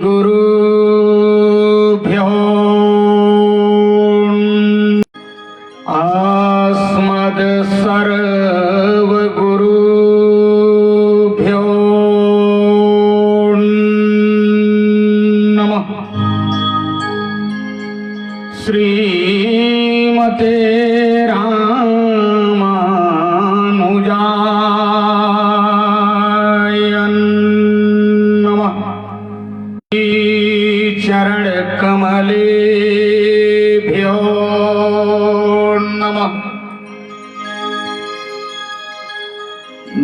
गुरुभ्यो अस्मद् सर्वगुरुभ्यो नमः। श्रीमते चरण कमलेभ्यो नमः।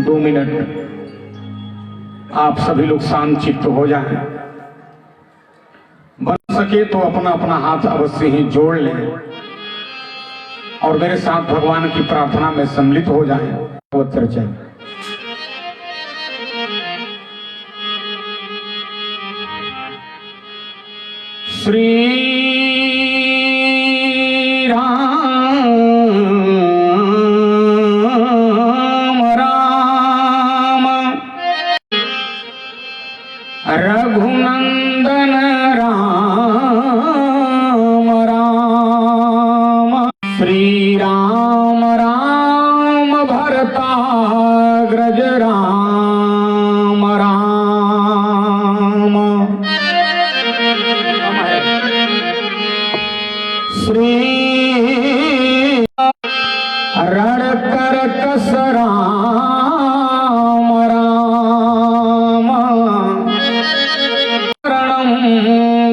2 मिनट आप सभी लोग शांत चित्त हो जाएं। बन सके तो अपना अपना हाथ अवश्य ही जोड़ लें और मेरे साथ भगवान की प्रार्थना में सम्मिलित हो जाएं। वो चर्चा श्री राम राम रघुनंदन राम राम श्री राम राम भरताग्रज राम राम श्री रण कर कस राम राम शरणं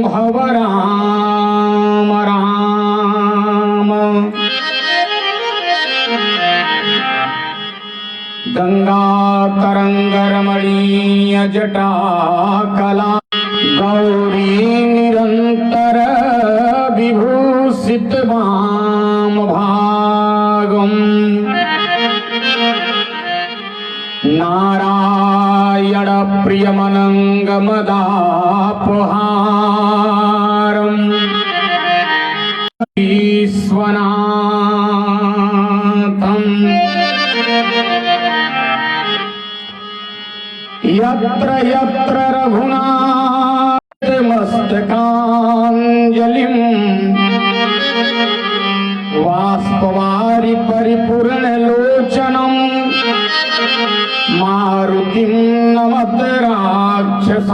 भव राम राम गंगा तरंग रमणीय जटा कला गौरी निरंतर विभूषित वाम भागम नारायण प्रियमनंगमदापहारम विश्वनाथम यत्र यत्र रघुनाथ मस्तकांजलिं वाष्पवारि परिपूर्ण लोचनम मारुतिं नमत राक्षसांतकम्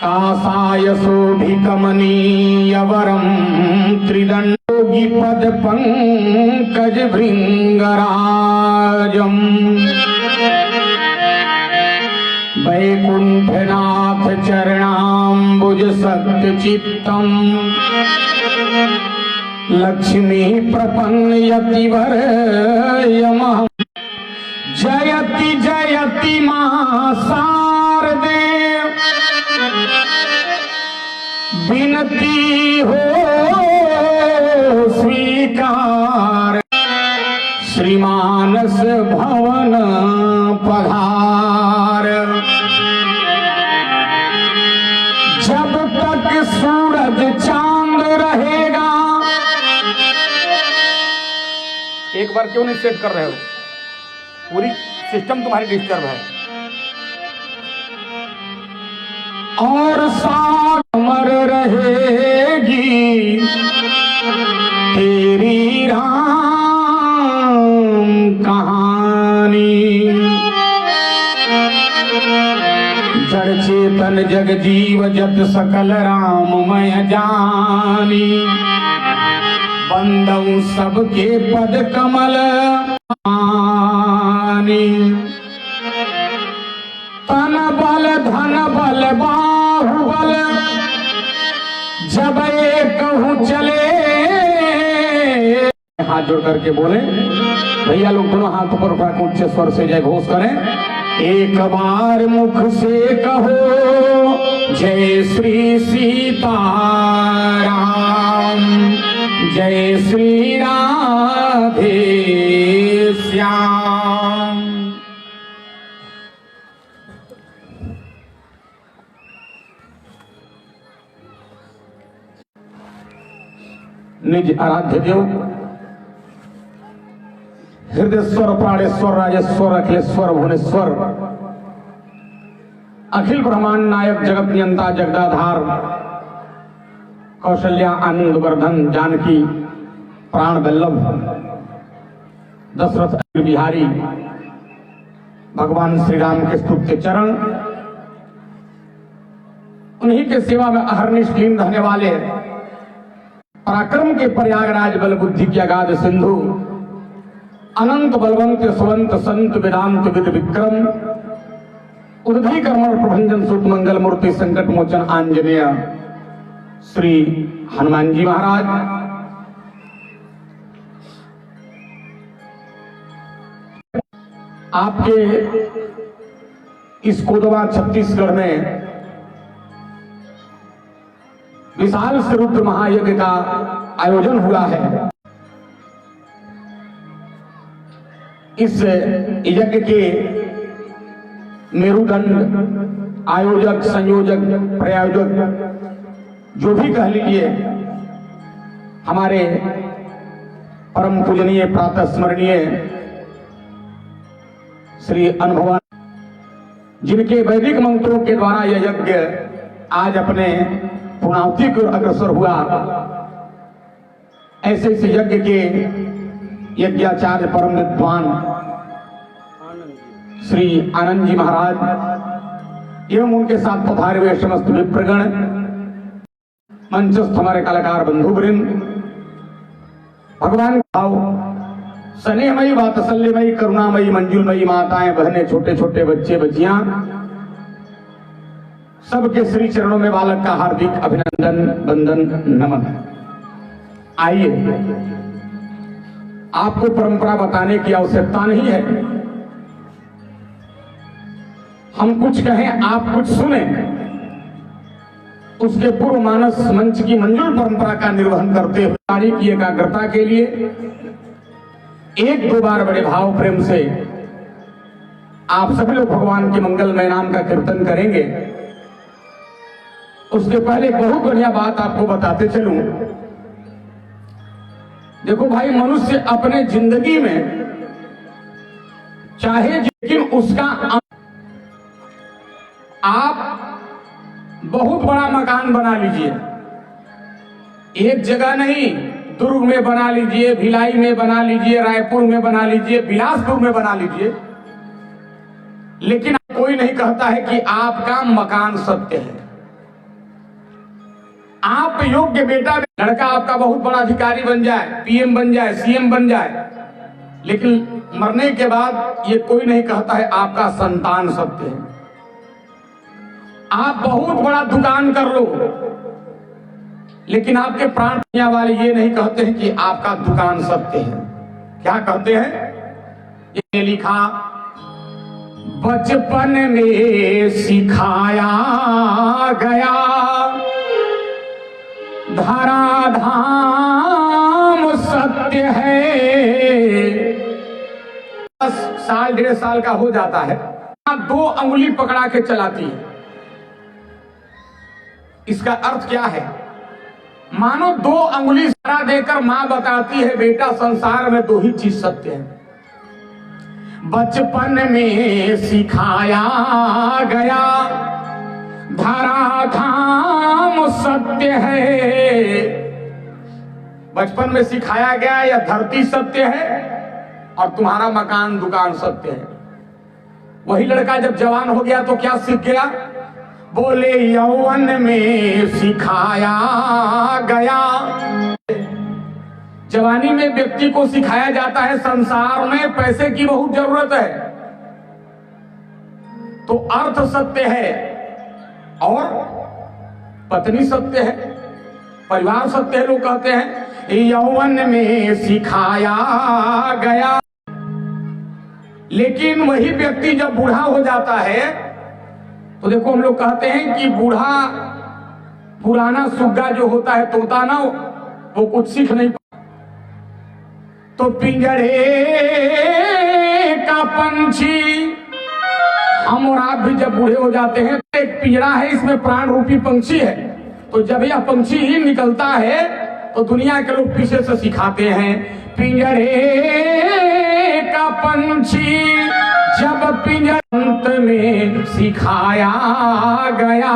कासाय शोभिकमनीयवरं त्रिदण्डोगिपद पंकज भृंगराजम् वैकुंठनाथ चरणाम्बुज सत्यचित्तम लक्ष्मी प्रपन्न यतिवर यमः जयति जयति महाशारदे विनती हो स्वीकार श्रीमानस भवन पधार। जब तक सूरज चांद रहेगा, एक बार क्यों नहीं सेट कर रहे हो? पूरी सिस्टम तुम्हारी डिस्टर्ब है। और साथ अमर रहेगी तेरी राम कहानी। जड़ चेतन जग जीव जत सकल राममय जानी। बंदऊ सबके पद कमल आनी। तन बल धन बल बाहुबल जब एक कहूँ चले। हाथ जोड़ करके बोले भैया लोग दोनों हाथ ऊपर उठा के उच्च स्वर से जय घोष करें। एक बार मुख से कहो जय श्री सीताराम जय श्री राधे श्याम। निज आराध्य देव हृदयेश्वर प्राणेश्वर राजेश्वर अखिलेश्वर भुवनेश्वर अखिल ब्रह्मांड नायक जगत नियंता जगदाधार कौशल्या आनंद वर्धन जानकी प्राण वल्लभ दशरथ बिहारी भगवान श्री राम के स्तुत्य चरण, उन्हीं के सेवा में अहरनिश लीन रहने वाले पराक्रम के प्रयागराज बल बुद्धि की अगाध सिंधु अनंत बलवंत सुवंत संत वेदांत विद विक्रम उद्धि कर्मण प्रभंजन सुत मंगल मूर्ति संकट मोचन आंजनेय श्री हनुमान जी महाराज, आपके इस कोदवा छत्तीसगढ़ में विशाल स्वरूप महायज्ञ का आयोजन हुआ है। इस यज्ञ के मेरुदंड आयोजक संयोजक प्रायोजक जो भी कह लीजिए हमारे परम पूजनीय प्रातः स्मरणीय श्री अनुभवान, जिनके वैदिक मंत्रों के द्वारा यह यज्ञ आज अपने पूर्णाहुति की ओर अग्रसर हुआ, ऐसे इस यज्ञ के यज्ञाचार्य परम विद्वान श्री आनंद जी महाराज एवं उनके साथ पधारे हुए समस्त विप्रगण, मंचस्थ हमारे कलाकार बंधुवृंद, भगवान भाव स्नेहमयी वात्सल्यमयी करुणामयी मंजुलमयी माताएं बहनें छोटे छोटे बच्चे बच्चियां, सबके श्री चरणों में बालक का हार्दिक अभिनंदन वंदन नमन। आइए, आपको परंपरा बताने की आवश्यकता नहीं है, हम कुछ कहें आप कुछ सुने, उसके पूर्व मानस मंच की मंजूर परंपरा का निर्वहन करते हुए कार्य की एकाग्रता के लिए एक दो बार बड़े भाव प्रेम से आप सभी लोग भगवान के मंगलमय नाम का कीर्तन करेंगे। उसके पहले एक बहुत बढ़िया बात आपको बताते चलूं। देखो भाई, मनुष्य अपने जिंदगी में चाहे, लेकिन उसका आप बहुत बड़ा मकान बना लीजिए, एक जगह नहीं, दुर्ग में बना लीजिए, भिलाई में बना लीजिए, रायपुर में बना लीजिए, बिलासपुर में बना लीजिए, लेकिन कोई नहीं कहता है कि आपका मकान सत्य है। आप योग्य बेटा, लड़का आपका बहुत बड़ा अधिकारी बन जाए, पीएम बन जाए, सीएम बन जाए, लेकिन मरने के बाद ये कोई नहीं कहता है आपका संतान सत्य है। आप बहुत बड़ा दुकान कर लो, लेकिन आपके प्राण वाले ये नहीं कहते हैं कि आपका दुकान सत्य है। क्या कहते हैं? ये लिखा, बचपन में सिखाया गया धराधाम सत्य है। 10 साल 1.5 साल का हो जाता है, 2 अंगुली पकड़ा के चलाती है। इसका अर्थ क्या है? मानो 2 अंगुली सहारा देकर मां बताती है, बेटा संसार में 2 ही चीज सत्य है। बचपन में सिखाया गया धराधाम सत्य है। बचपन में सिखाया गया या धरती सत्य है और तुम्हारा मकान दुकान सत्य है। वही लड़का जब जवान हो गया तो क्या सीख गया? बोले यौवन में सिखाया गया। जवानी में व्यक्ति को सिखाया जाता है संसार में पैसे की बहुत जरूरत है, तो अर्थ सत्य है और पत्नी सत्य है, परिवार सत्य है। लोग कहते हैं यौवन में सिखाया गया, लेकिन वही व्यक्ति जब बूढ़ा हो जाता है तो देखो, हम लोग कहते हैं कि बूढ़ा पुराना सुग्गा जो होता है, तोता ना, वो कुछ सीख नहीं पाता। तो पिंजरे का पंछी, हम और आप भी जब बूढ़े हो जाते हैं तो एक पिंजरा है, इसमें प्राण रूपी पंछी है, तो जब यह पंछी ही निकलता है तो दुनिया के लोग पीछे से सिखाते हैं पिंजरे पंछी जब पिंजरंत में सिखाया गया।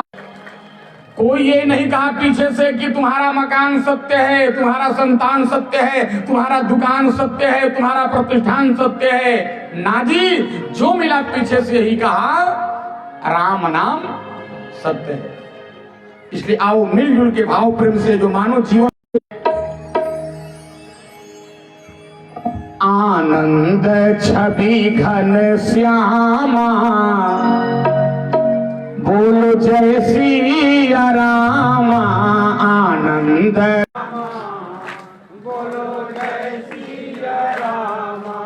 कोई ये नहीं कहा पीछे से कि तुम्हारा मकान सत्य है, तुम्हारा संतान सत्य है, तुम्हारा दुकान सत्य है, तुम्हारा प्रतिष्ठान सत्य है। नाजी, जो मिला पीछे से यही कहा राम नाम सत्य है। इसलिए आओ मिलजुल के भाव प्रेम से जो मानव जीवन आनंद छवि घन श्यामा, बोलो जय श्री रामा। आनंद बोलो जय श्री रामा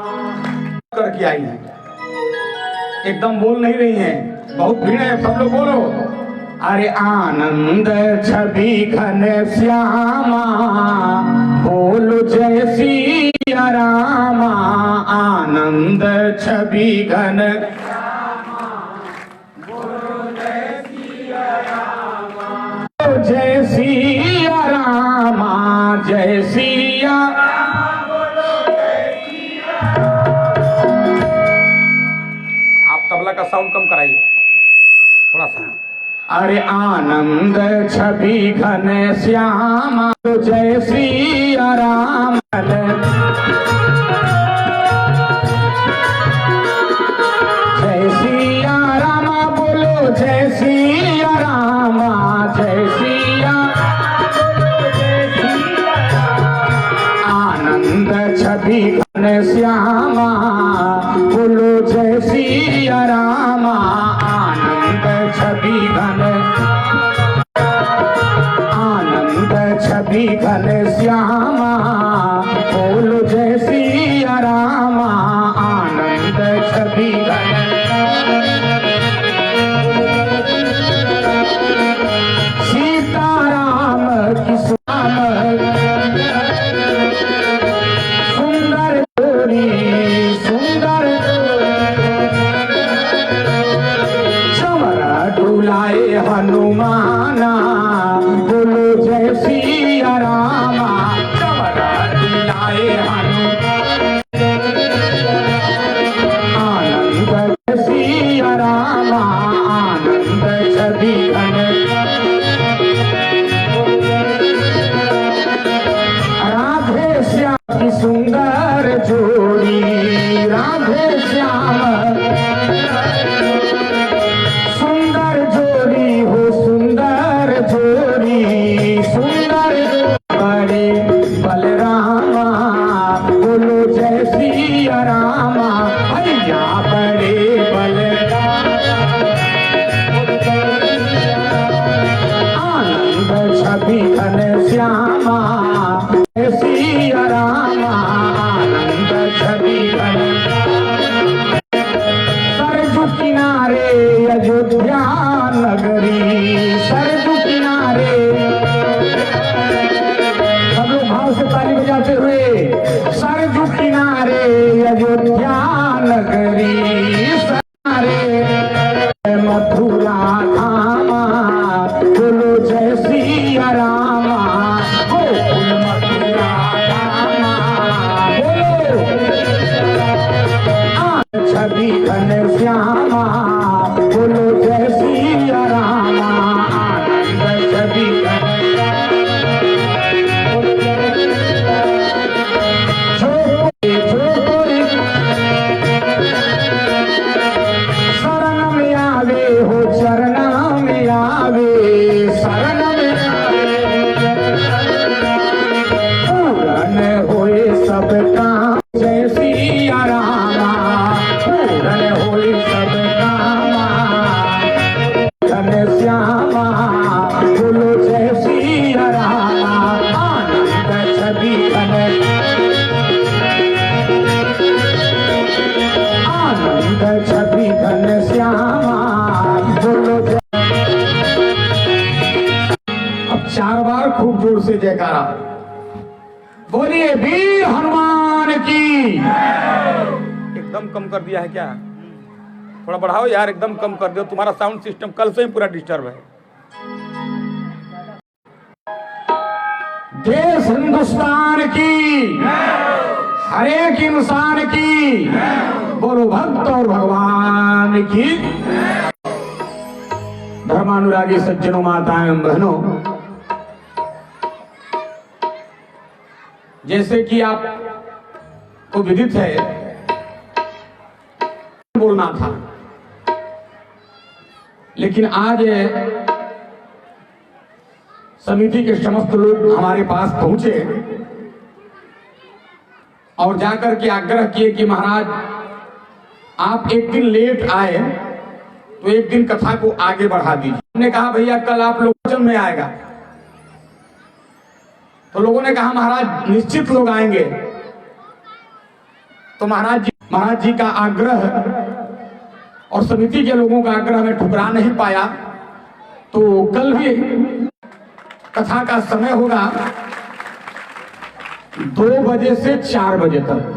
करके आई है। एकदम बोल नहीं रही हैं, बहुत भीड़ है, सब लोग बोलो। अरे आनंद छवि घन श्यामा, बोलो जय श्री रामा। आनंद छवि घन जय सिया रामा, जय सिया। आप तबला का साउंड कम कराइए थोड़ा सा। अरे आनंद छवि घन श्यामा, जय सिया राम। जय सिया रामा, बोलो जय सिया रामा, जय सिया। आनंद छवि घन श्यामा, बोलो जय सिया रामा। आनंद छवि घन, आनंद छवि घन श्यामा, बोलो जय सिया रामा। आनंद छवि घन सीताराम की श्याम, सुंदर जोड़ी, सुंदर चमरा डुलाए हनुमाना, बोलो जय सिया रामा। चमरा डुलाए हनुमान, आनंद जय सिया रामा। आनंद छवि घन राधे श्याम की सुंदर जोड़ी, राधे श्याम सुंदर जोड़ी हो, सुंदर जोड़ी, सुंदर बड़े बलरामा, बोलो जय सिया रामा। भैया बड़े बलरामा, आनंद छवि घन श्यामा, जय सिया रामा। आनंद छवि घन सरजू किनारे अयोध्या नगरी, सरजू किनारे। सब लोग भाव से ताली बजाते हुए। सरजू किनारे अयोध्या नगरी, सारे मथुरा धामा, बोलो जय सिया रामा। गोकुल मथुरा धामा, बोलो। छवि घन श्यामा, बोलो जय सिया रामा। आनंद छवि घन शरण में आवे हो, चरण में आवे, शरण में पूरन होए सब काम, जय सिया रामा। पूरन होए सब कामा, घन श्यामा, बोलो जय सिया रामा। आनंद छवि घन, आनंद छवि घन श्यामा, बोलो जय। अब 4 बार खूब जोर से जयकारा बोलिए, वीर हनुमान की। एकदम कम कर दिया है क्या? थोड़ा बढ़ाओ यार, एकदम कम कर दो। तुम्हारा साउंड सिस्टम कल से ही पूरा डिस्टर्ब है। देश हिंदुस्तान की, हर एक इंसान की, बोलो भक्त और भगवान की। धर्मानुरागी सज्जनों, माताएं एवं बहनों, जैसे कि आपको विदित है, बोलना था, लेकिन आज समिति के समस्त लोग हमारे पास पहुंचे और जाकर के आग्रह किए कि महाराज आप एक दिन लेट आए तो एक दिन कथा को आगे बढ़ा दीजिए। हमने कहा भैया कल आप लोग वचन में आएगा, तो लोगों ने कहा महाराज निश्चित लोग आएंगे। तो महाराज जी का आग्रह और समिति के लोगों का आग्रह में ठुकरा नहीं पाया, तो कल भी कथा का समय होगा 2 बजे से 4 बजे तक।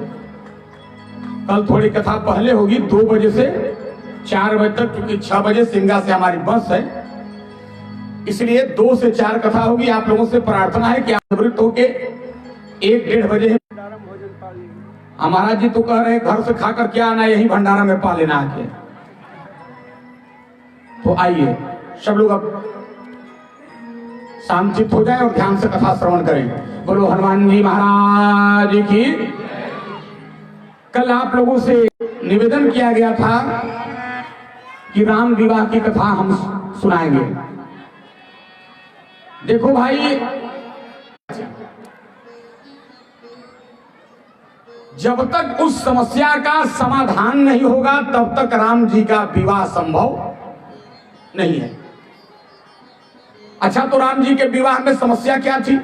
कल थोड़ी कथा पहले होगी 2 बजे से 4 बजे तक, क्योंकि 6 बजे सिंगा से हमारी बस है, इसलिए 2 से 4 कथा होगी। आप लोगों से प्रार्थना है कि आप निवृत्त होके 1-1:30 बजे महाराज जी तो कह रहे हैं घर से खाकर क्या आना, यही भंडारा में पा लेना आके। तो आइए सब लोग अब शांतित हो जाए और ध्यान से कथा श्रवण करें। बोलो हनुमान जी महाराज की। कल आप लोगों से निवेदन किया गया था कि राम विवाह की कथा हम सुनाएंगे। देखो भाई, जब तक उस समस्या का समाधान नहीं होगा तब तक राम जी का विवाह संभव नहीं है। अच्छा, तो राम जी के विवाह में समस्या क्या थी?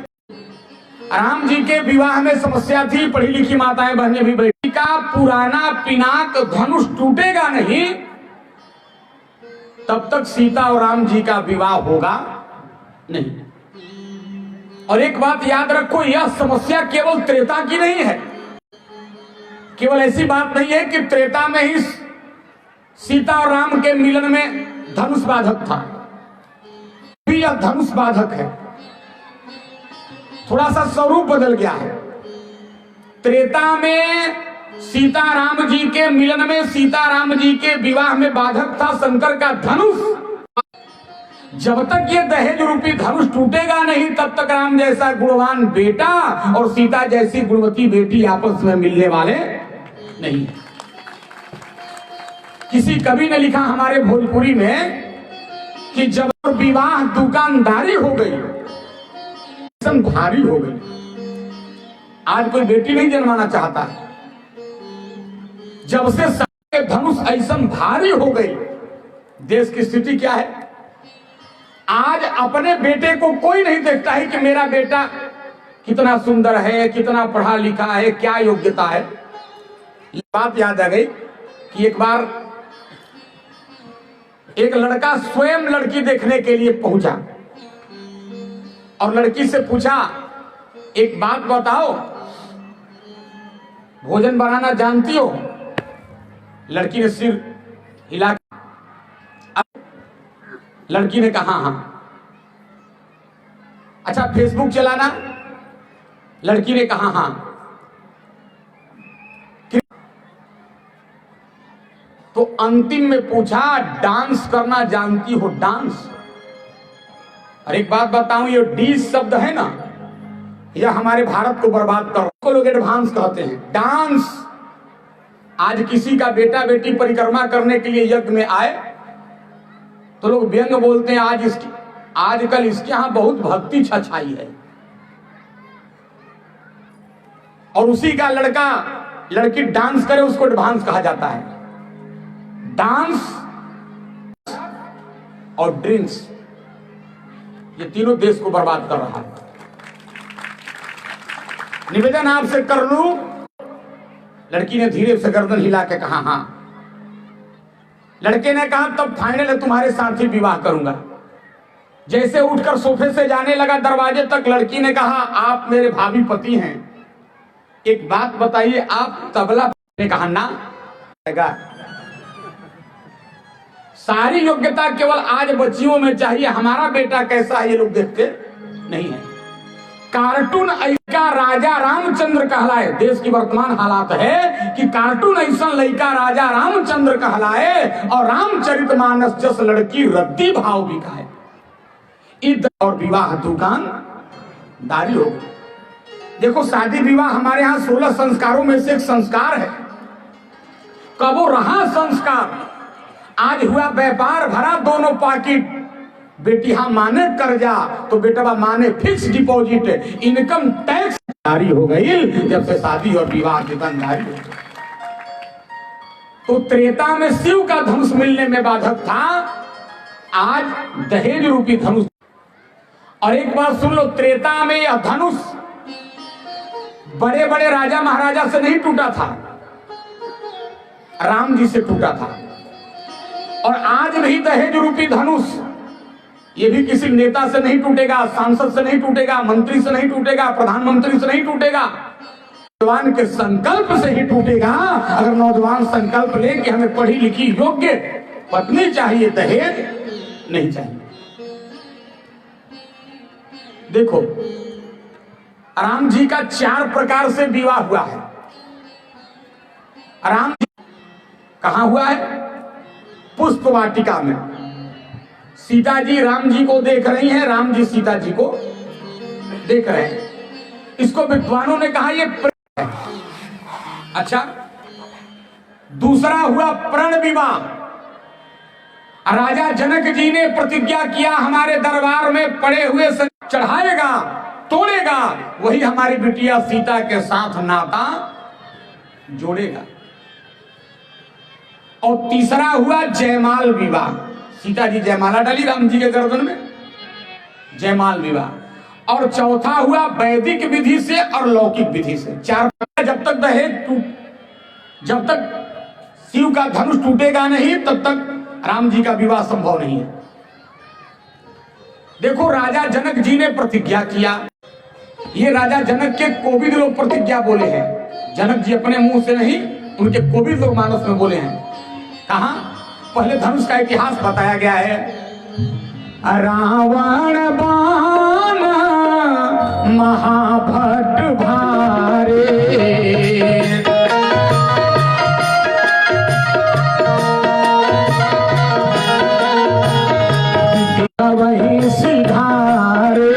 राम जी के विवाह में समस्या थी, पढ़ी लिखी माताएं बहनें भी बैठी, का पुराना पिनाक धनुष टूटेगा नहीं तब तक सीता और राम जी का विवाह होगा नहीं। और एक बात याद रखो, यह समस्या केवल त्रेता की नहीं है। केवल ऐसी बात नहीं है कि त्रेता में ही सीता और राम के मिलन में धनुष बाधक था, भी यह धनुष बाधक है, थोड़ा सा स्वरूप बदल गया है। त्रेता में सीता राम जी के मिलन में, सीता राम जी के विवाह में बाधक था शंकर का धनुष। जब तक ये दहेज रूपी धनुष टूटेगा नहीं तब तक राम जैसा गुणवान बेटा और सीता जैसी गुणवती बेटी आपस में मिलने वाले नहीं। किसी कवि ने लिखा हमारे भोजपुरी में कि जब विवाह दुकानदारी हो गई, भारी हो गई। आज कोई बेटी नहीं जन्माना चाहता है। जब से धनुष ऐसा भारी हो गई, देश की स्थिति क्या है? आज अपने बेटे को कोई नहीं देखता है कि मेरा बेटा कितना सुंदर है, कितना पढ़ा लिखा है, क्या योग्यता है। ये बात याद आ गई कि एक बार एक लड़का स्वयं लड़की देखने के लिए पहुंचा और लड़की से पूछा, एक बात बताओ, भोजन बनाना जानती हो? लड़की ने सिर हिला। लड़की ने कहा हाँ। अच्छा, फेसबुक चलाना? लड़की ने कहा हाँ। तो अंतिम में पूछा, डांस करना जानती हो? डांस? और एक बात बताऊं, ये डी शब्द है ना, यह हमारे भारत को बर्बाद कर, को लोग एडवांस कहते हैं। डांस। आज किसी का बेटा बेटी परिक्रमा करने के लिए यज्ञ में आए तो लोग व्यंग बोलते हैं, आजकल इसके यहां बहुत भक्ति छछाई है। और उसी का लड़का लड़की डांस करे उसको एडवांस कहा जाता है। डांस और ड्रिंक्स, ये तीनों देश को बर्बाद कर रहा है। निवेदन आपसे कर लूं। लड़की ने धीरे से गर्दन हिला के कहा हाँ। लड़के ने कहा तब फाइनल है, तुम्हारे साथ ही विवाह करूंगा। जैसे उठकर सोफे से जाने लगा दरवाजे तक, लड़की ने कहा, आप मेरे भाभी पति हैं, एक बात बताइए, आप तबला? ने कहा ना। सारी योग्यता केवल आज बच्चियों में चाहिए, हमारा बेटा कैसा है ये लोग देखते नहीं है। कार्टून लड़का राजा रामचंद्र कहलाए। देश की वर्तमान हालात है कि कार्टून ऐसा लड़का राजा रामचंद्र कहलाए और रामचरितमानस जस लड़की रद्दी भाव बिकाए। ईद और विवाह दुकान दारी हो गई। देखो, शादी विवाह हमारे यहाँ 16 संस्कारों में से एक संस्कार है। कब वो रहा संस्कार, आज हुआ व्यापार भरा दोनों पाकिट। बेटी हाँ माने कर्जा तो बेटवा माने फिक्स डिपॉजिट, इनकम टैक्स जारी हो गई जब से शादी और विवाह की बंधारी हो गई। तो त्रेता में शिव का धनुष मिलने में बाधक था, आज दहेज रूपी धनुष। और एक बात सुन लो, त्रेता में यह धनुष बड़े बड़े राजा महाराजा से नहीं टूटा था, राम जी से टूटा था। और आज भी दहेज रूपी धनुष ये भी किसी नेता से नहीं टूटेगा, सांसद से नहीं टूटेगा, मंत्री से नहीं टूटेगा, प्रधानमंत्री से नहीं टूटेगा, नौजवान के संकल्प से ही टूटेगा। अगर नौजवान संकल्प ले कि हमें पढ़ी लिखी योग्य पत्नी चाहिए, दहेज नहीं चाहिए। देखो, राम जी का 4 प्रकार से विवाह हुआ है। राम जी कहां हुआ है? पुष्प वाटिका में। सीता जी राम जी को देख रही हैं, राम जी सीता जी को देख रहे हैं। इसको विद्वानों ने कहा ये प्रेम है। अच्छा, दूसरा हुआ प्रण विवाह। राजा जनक जी ने प्रतिज्ञा किया, हमारे दरबार में पड़े हुए चढ़ाएगा, तोड़ेगा, वही हमारी बिटिया सीता के साथ नाता जोड़ेगा। और तीसरा हुआ जयमाल विवाह। सीता जी जयमाला डाली राम जी के गर्दन में, जयमाल विवाह। और चौथा हुआ वैदिक विधि से और लौकिक विधि से। 4 जब तक दहेज जब तक शिव का धनुष टूटेगा नहीं तब तक राम जी का विवाह संभव नहीं है। देखो, राजा जनक जी ने प्रतिज्ञा किया। ये राजा जनक के कोविद लोग प्रतिज्ञा बोले हैं, जनक जी अपने मुंह से नहीं, उनके कोविद लोग मानस में बोले हैं। कहा? पहले धनुष का इतिहास बताया गया है। रावण बाण महाभट भारे, वही सिधारे,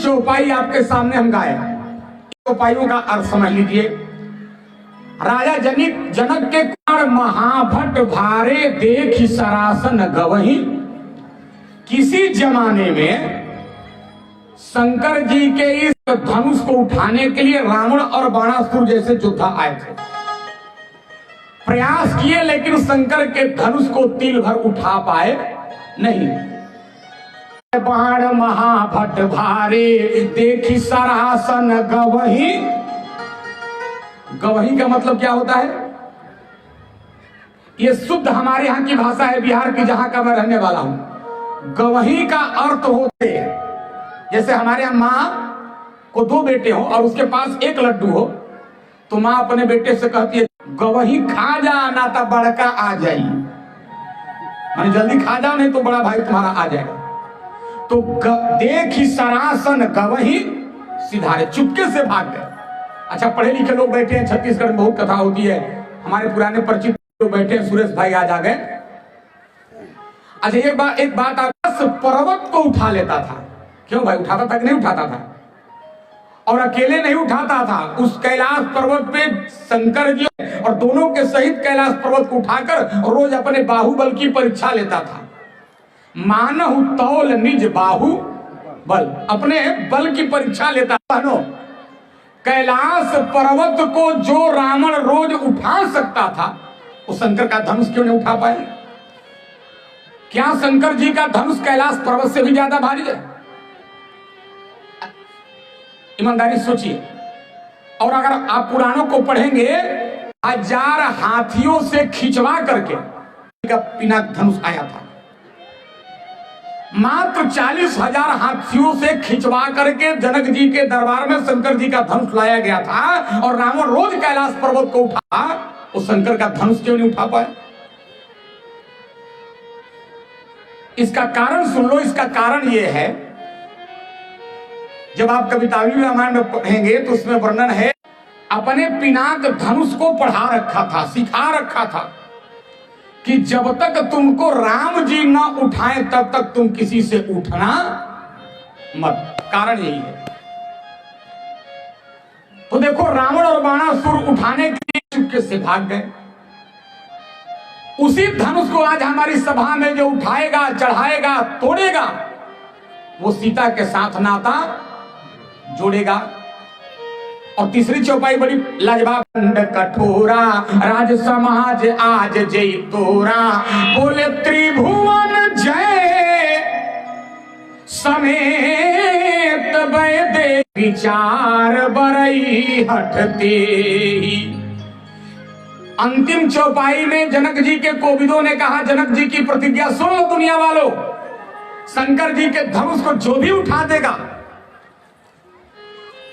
चौपाई आपके सामने हम गाए। चौपाइयों का अर्थ समझ लीजिए। राजा जनक के कुमार महाभट भारे देखि सरासन गवही। किसी जमाने में शंकर जी के इस धनुष को उठाने के लिए रावण और बाणासुर जैसे योद्धा आए थे। प्रयास किए लेकिन शंकर के धनुष को तिल भर उठा पाए नहीं। बाण महाभट भारे देखी सरासन गवही। गवही का मतलब क्या होता है? ये शुद्ध हमारे यहाँ की भाषा है, बिहार की, जहां का मैं रहने वाला हूं। गवही का अर्थ होते हैं, जैसे हमारे यहाँ माँ को 2 बेटे हो और उसके पास 1 लड्डू हो, तो माँ अपने बेटे से कहती है गवही खा जा ना तो बड़का आ जाई, माने जल्दी खा जाओ नहीं तो बड़ा भाई तुम्हारा आ जाएगा। तो देखी सरासन गवही सिधारे, चुपके से भाग गए। अच्छा, पढ़े लिखे लोग बैठे हैं, छत्तीसगढ़ में बहुत कथा होती है, हमारे पुराने परिचित लोग बैठे हैं, सुरेश भाई आज आ गए। अच्छा, एक बात पर्वत को उठा लेता था। क्यों भाई, उठाता था कि नहीं उठाता था? और अकेले नहीं उठाता था, उस कैलाश पर्वत पे शंकर जी और दोनों के सहित कैलाश पर्वत को उठाकर रोज अपने बाहुबल की परीक्षा लेता था। मानहु तौल निज बाहु बल, अपने बल की परीक्षा लेता। बहनों, कैलाश पर्वत को जो रावण रोज उठा सकता था, वो शंकर का धनुष क्यों नहीं उठा पाया? क्या शंकर जी का धनुष कैलाश पर्वत से भी ज्यादा भारी है? ईमानदारी सोचिए। और अगर आप पुराणों को पढ़ेंगे, 1000 हाथियों से खिंचवा करके का पिनाक धनुष आया था। मात्र 40,000 हाथियों से खिंचवा करके जनक जी के दरबार में शंकर जी का धनुष लाया गया था, और रावण रोज कैलाश पर्वत को उठा, वो शंकर का धनुष क्यों नहीं उठा पाया? इसका कारण सुन लो। इसका कारण यह है, जब आप कवितावली रामायण में पढ़ेंगे तो उसमें वर्णन है, अपने पिनाक धनुष को पढ़ा रखा था, सिखा रखा था कि जब तक तुमको राम जी न उठाए तब तक तुम किसी से उठना मत। कारण यही है। तो देखो, रावण और बाणासुर उठाने के लिए चुपके से भाग गए। उसी धनुष को आज हमारी सभा में जो उठाएगा, चढ़ाएगा, तोड़ेगा, वो सीता के साथ नाता जोड़ेगा। और तीसरी चौपाई बड़ी लाजवाब, कठोरा राज समाज आज जय तोरा, बोले त्रिभुवन जय समेत वैदे, विचार बरई हटते ही। अंतिम चौपाई में जनक जी के कोविदों ने कहा, जनक जी की प्रतिज्ञा सुन लो दुनिया वालों, शंकर जी के धनुष को जो भी उठा देगा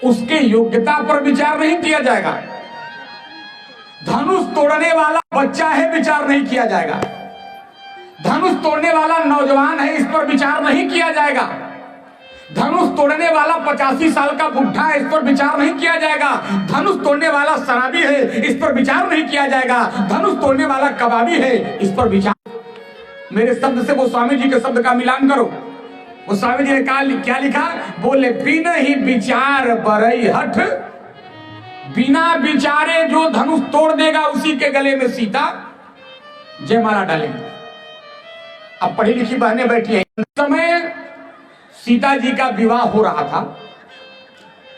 उसके योग्यता पर विचार नहीं किया जाएगा। धनुष तोड़ने वाला बच्चा है, विचार नहीं किया जाएगा। धनुष तोड़ने वाला नौजवान है, इस पर विचार नहीं किया जाएगा। धनुष तोड़ने वाला 85 साल का बुढ़ा है, इस पर विचार नहीं किया जाएगा। धनुष तोड़ने वाला शराबी है, इस पर विचार नहीं किया जाएगा। धनुष तोड़ने वाला कबाबी है, इस पर विचार। मेरे शब्द से वो स्वामी जी के शब्द का मिलान करो। वो स्वामी जी ने क्या लिखा? बोले बिना ही विचार बरई हठ, बिना विचारे जो धनुष तोड़ देगा उसी के गले में सीता जयमाला डालेंगे। अब पढ़ी लिखी बहनें बैठी हैं। समय सीता जी का विवाह हो रहा था,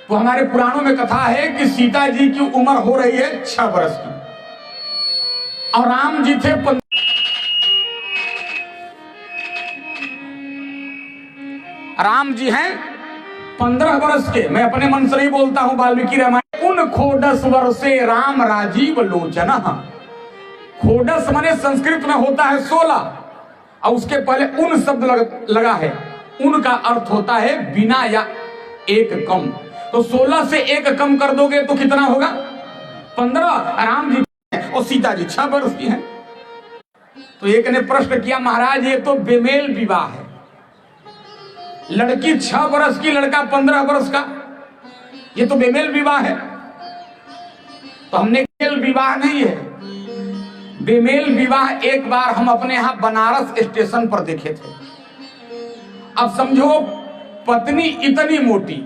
तो हमारे पुराणों में कथा है कि सीता जी की उम्र हो रही है 6 वर्ष की, और राम जी थे राम जी हैं 15 वर्ष के। मैं अपने मन से नहीं बोलता हूं, वाल्मीकि रामायण। उन खोडस वर्षे राम राजीव लोचन। खोडस माने संस्कृत में होता है 16, और उसके पहले उन शब्द लगा है। उन का अर्थ होता है बिना या एक कम। तो 16 से एक कम कर दोगे तो कितना होगा? 15। राम जी और सीता जी 6 वर्ष की हैं। तो एक ने प्रश्न किया, महाराज ये तो बेमेल विवाह है। लड़की 6 वर्ष की, लड़का 15 वर्ष का, ये तो बेमेल विवाह है। तो हमने बेमेल विवाह नहीं है। बेमेल विवाह एक बार हम अपने यहां बनारस स्टेशन पर देखे थे। अब समझो, पत्नी इतनी मोटी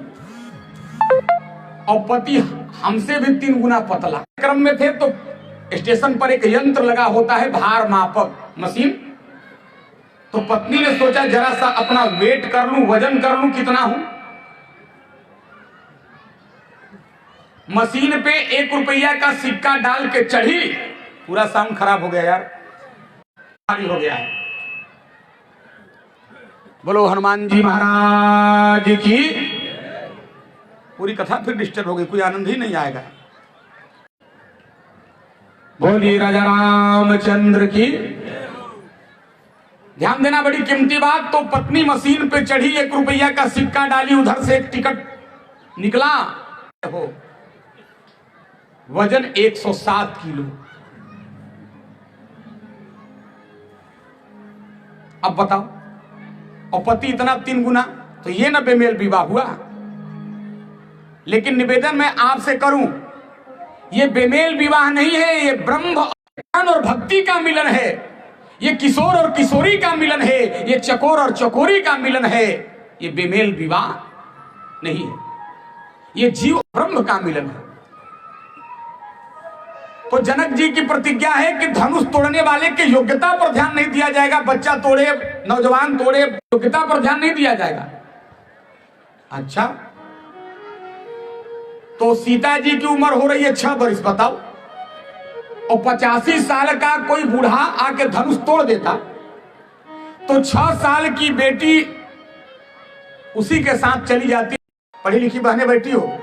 और पति हमसे भी 3 गुना पतला। क्रम में थे तो स्टेशन पर एक यंत्र लगा होता है, भार मापक मशीन। तो पत्नी ने सोचा जरा सा अपना वेट कर लूं, वजन कर लूं कितना हूं। मशीन पे 1 रुपया का सिक्का डाल के चढ़ी, पूरा साउंड खराब हो गया यार, भारी हो गया है। बोलो हनुमान जी महाराज की। पूरी कथा फिर डिस्टर्ब हो गई, कोई आनंद ही नहीं आएगा। बोलिए राजा रामचंद्र की। ध्यान देना, बड़ी कीमती बात। तो पत्नी मशीन पे चढ़ी, 1 रुपया का सिक्का डाली, उधर से एक टिकट निकला हो, वजन 107 किलो। अब बताओ, और पति इतना 3 गुना, तो ये ना बेमेल विवाह हुआ। लेकिन निवेदन मैं आपसे करूं, ये बेमेल विवाह नहीं है, ये ब्रह्म और भक्ति का मिलन है। ये किशोर और किशोरी का मिलन है, ये चकोर और चकोरी का मिलन है। ये बेमेल विवाह नहीं है, ये जीव ब्रह्म का मिलन है। तो जनक जी की प्रतिज्ञा है कि धनुष तोड़ने वाले की योग्यता पर ध्यान नहीं दिया जाएगा, बच्चा तोड़े, नौजवान तोड़े, योग्यता पर ध्यान नहीं दिया जाएगा। अच्छा, तो सीता जी की उम्र हो रही है 6 वर्ष, बताओ, और 85 साल का कोई बूढ़ा आके धनुष तोड़ देता तो 6 साल की बेटी उसी के साथ चली जाती। पढ़ी लिखी बहनें बैठी हो,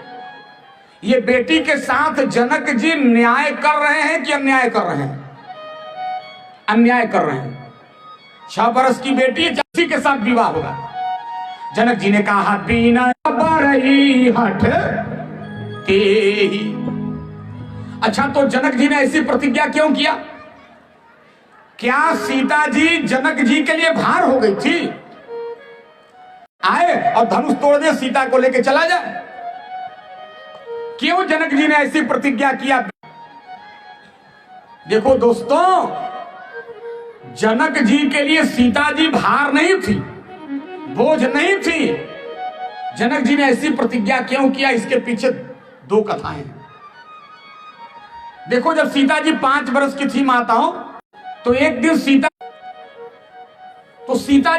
ये बेटी के साथ जनक जी न्याय कर रहे हैं कि अन्याय कर रहे हैं? अन्याय कर रहे हैं। 6 वर्ष की बेटी उसी के साथ विवाह होगा। जनक जी ने कहा बिना बरई हठ तेहि। अच्छा, तो जनक जी ने ऐसी प्रतिज्ञा क्यों किया? क्या सीता जी जनक जी के लिए भार हो गई थी? आए और धनुष तोड़ दे, सीता को लेके चला जाए? क्यों जनक जी ने ऐसी प्रतिज्ञा किया? देखो दोस्तों, जनक जी के लिए सीता जी भार नहीं थी, बोझ नहीं थी। जनक जी ने ऐसी प्रतिज्ञा क्यों किया, इसके पीछे 2 कथाएं हैं। देखो, जब सीता जी 5 वर्ष की थी माताओं, तो एक दिन सीता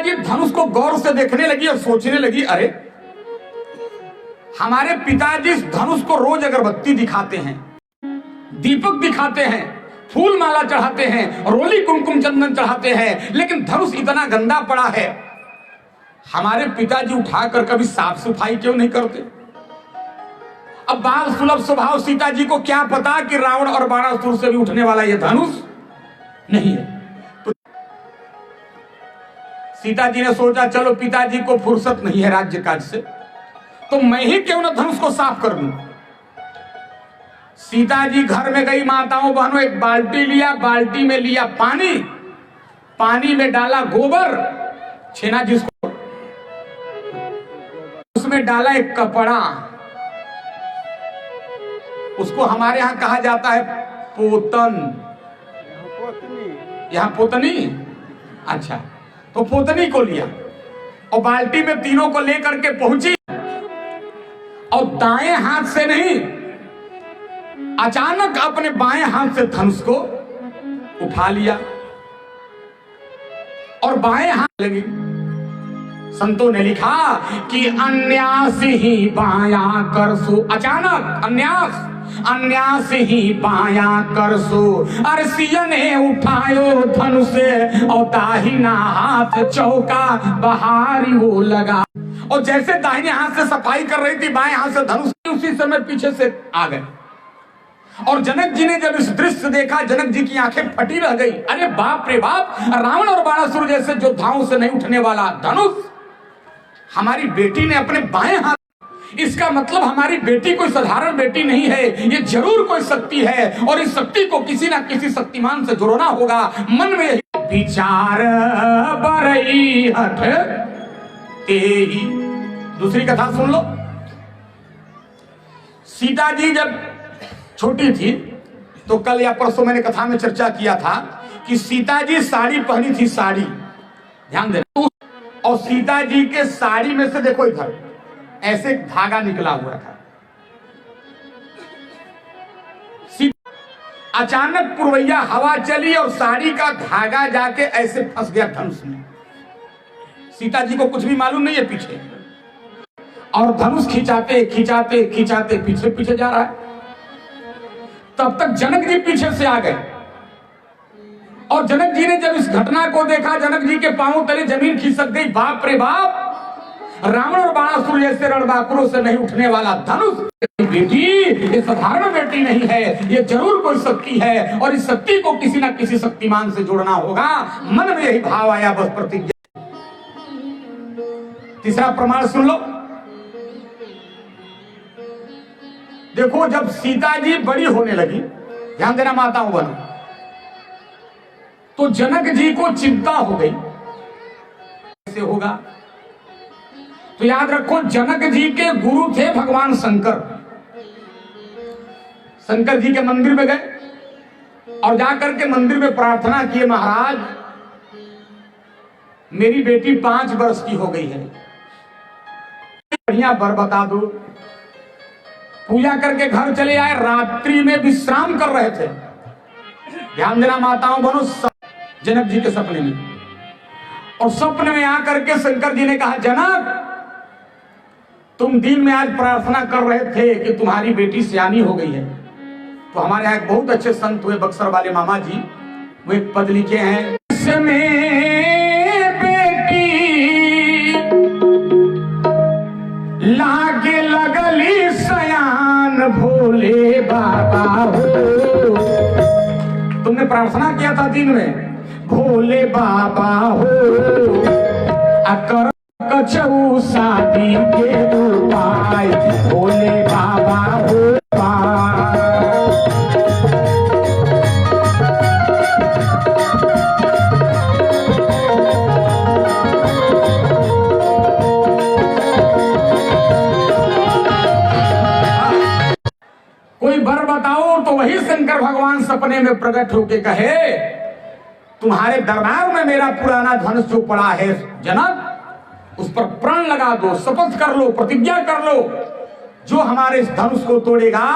जी धनुष को गौर से देखने लगी और सोचने लगी, अरे हमारे पिताजी इस धनुष को रोज अगरबत्ती दिखाते हैं, दीपक दिखाते हैं, फूल माला चढ़ाते हैं, रोली कुमकुम चंदन चढ़ाते हैं, लेकिन धनुष इतना गंदा पड़ा है। हमारे पिताजी उठाकर कभी साफ सफाई क्यों नहीं करते? अब बाल सुलभ स्वभाव सीता जी को क्या पता कि रावण और बाणासुर से भी उठने वाला यह धनुष नहीं है। तो सीता जी ने सोचा, चलो पिताजी को फुर्सत नहीं है राज्य काज से, तो मैं ही क्यों ना धनुष को साफ कर दूं। सीता जी घर में गई, माताओं बहनों, एक बाल्टी लिया, बाल्टी में लिया पानी, पानी में डाला गोबर, छेना जिसको, उसमें डाला एक कपड़ा, उसको हमारे यहां कहा जाता है पोतन, यहां पोतनी। अच्छा, तो पोतनी को लिया और बाल्टी में तीनों को लेकर के पहुंची, और दाएं हाथ से नहीं, अचानक अपने बाएं हाथ से धनुष को उठा लिया और बाएं हाथ लगी। संतों ने लिखा कि अन्यास ही बाया करसो, अचानक अन्यास ही बाया करसो, अरसिया ने उठायो धनुष और दाहिना हाथ चौका बहारी वो लगा। और जैसे दाहिने हाथ से सफाई कर रही थी, बाएं हाथ से धनुष, उसी समय पीछे से आ गए। और जनक जी ने जब इस दृश्य देखा, जनक जी की आंखें फटी रह गई। अरे बाप रे बाप, रावण और बाणासुर जैसे योद्धाओं से नहीं उठने वाला धनुष हमारी बेटी ने अपने बाएं हाथ, इसका मतलब हमारी बेटी कोई साधारण बेटी नहीं है, ये जरूर कोई शक्ति है, और इस शक्ति को किसी ना किसी शक्तिमान से जोड़ना होगा। मन में विचार बरई हठ तेहि। दूसरी कथा सुन लो। सीता जी जब छोटी थी, तो कल या परसों मैंने कथा में चर्चा किया था कि सीता जी साड़ी पहनी थी, साड़ी, ध्यान देना, और सीता जी के साड़ी में से देखो इधर ऐसे धागा निकला हुआ था। अचानक पुरवैया हवा चली और साड़ी का धागा जाके ऐसे फंस गया धनुष में। सीता जी को कुछ भी मालूम नहीं है पीछे, और धनुष खिंचाते खिंचाते खिंचाते पीछे पीछे जा रहा है। तब तक जनक जी पीछे से आ गए, और जनक जी ने जब इस घटना को देखा, जनक जी के पांव तले जमीन खिसक गई। बाप रे बाप, रावण और बाणासुर जैसे रणबांकुरों से नहीं उठने वाला धनुष, बेटी ये साधारण बेटी नहीं है, ये जरूर कोई शक्ति है, और इस शक्ति को किसी ना किसी शक्तिमान से जोड़ना होगा। मन में यही भाव आया, बस प्रतिज्ञा। तीसरा प्रमाण सुन लो। देखो, जब सीता जी बड़ी होने लगी, ध्यान देना माताओं बहनों, तो जनक जी को चिंता हो गई, कैसे होगा। तो याद रखो, जनक जी के गुरु थे भगवान शंकर। शंकर जी के मंदिर में गए और जाकर के मंदिर में प्रार्थना किए, महाराज मेरी बेटी 5 वर्ष की हो गई है, बढ़िया वर बता दो। पूजा करके घर चले आए, रात्रि में विश्राम कर रहे थे, ध्यान देना माताओं बनो, जनक जी के सपने में। और सपने में आकर के शंकर जी ने कहा, जनक तुम दिन में आज प्रार्थना कर रहे थे कि तुम्हारी बेटी सियानी हो गई है। तो हमारे यहाँ एक बहुत अच्छे संत हुए बक्सर वाले मामा जी, वो एक पद लिखे हैं, बेटी लागे लगली सयान भोले बाबा हो। तुमने प्रार्थना किया था दिन में, भोले बाबा हो अकर कछऊ शादी के उपाय, भोले बाबा हो कोई वर बताओ। तो वही शंकर भगवान सपने में प्रकट होके कहे, तुम्हारे दरबार में मेरा पुराना धनुष जो पड़ा है जनक, उस पर प्राण लगा दो, शपथ कर लो, प्रतिज्ञा कर लो, जो हमारे इस धनुष को तोड़ेगा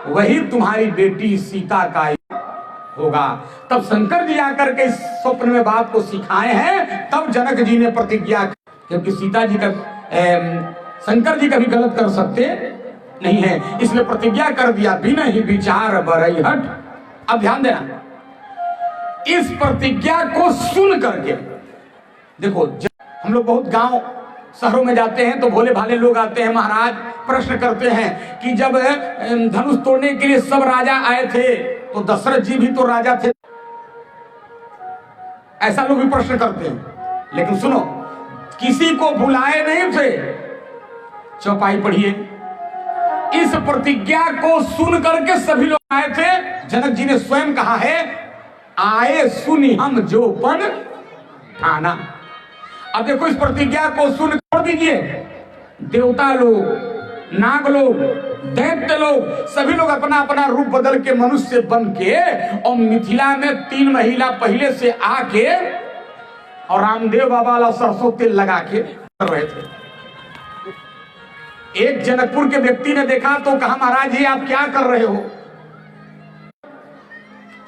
वही तुम्हारी बेटी सीता का होगा। तब शंकर जी आकर के इस स्वप्न में बात को सिखाए हैं। तब जनक जी ने प्रतिज्ञा, क्योंकि सीता जी का शंकर जी कभी गलत कर सकते नहीं है, इसलिए प्रतिज्ञा कर दिया, बिना ही विचार बरई हट। अब ध्यान देना, इस प्रतिज्ञा को सुन करके देखो, हम लोग बहुत गांव शहरों में जाते हैं तो भोले भाले लोग आते हैं, महाराज प्रश्न करते हैं कि जब धनुष तोड़ने के लिए सब राजा आए थे तो दशरथ जी भी तो राजा थे, ऐसा लोग भी प्रश्न करते हैं। लेकिन सुनो, किसी को बुलाए नहीं थे, चौपाई पढ़िए, इस प्रतिज्ञा को सुन करके सभी लोग आए थे। जनक जी ने स्वयं कहा है, आए सुनी हम जो पन ठाना। अब देखो, इस प्रतिज्ञा को सुन छोड़ दीजिए, देवता लोग, नाग लोग, दैत्य लोग, सभी लोग अपना अपना रूप बदल के मनुष्य बन के और मिथिला में 3 महीना पहले से आके और रामदेव बाबा वाला सरसों तेल लगा के कर रहे थे। एक जनकपुर के व्यक्ति ने देखा तो कहा, महाराज जी आप क्या कर रहे हो?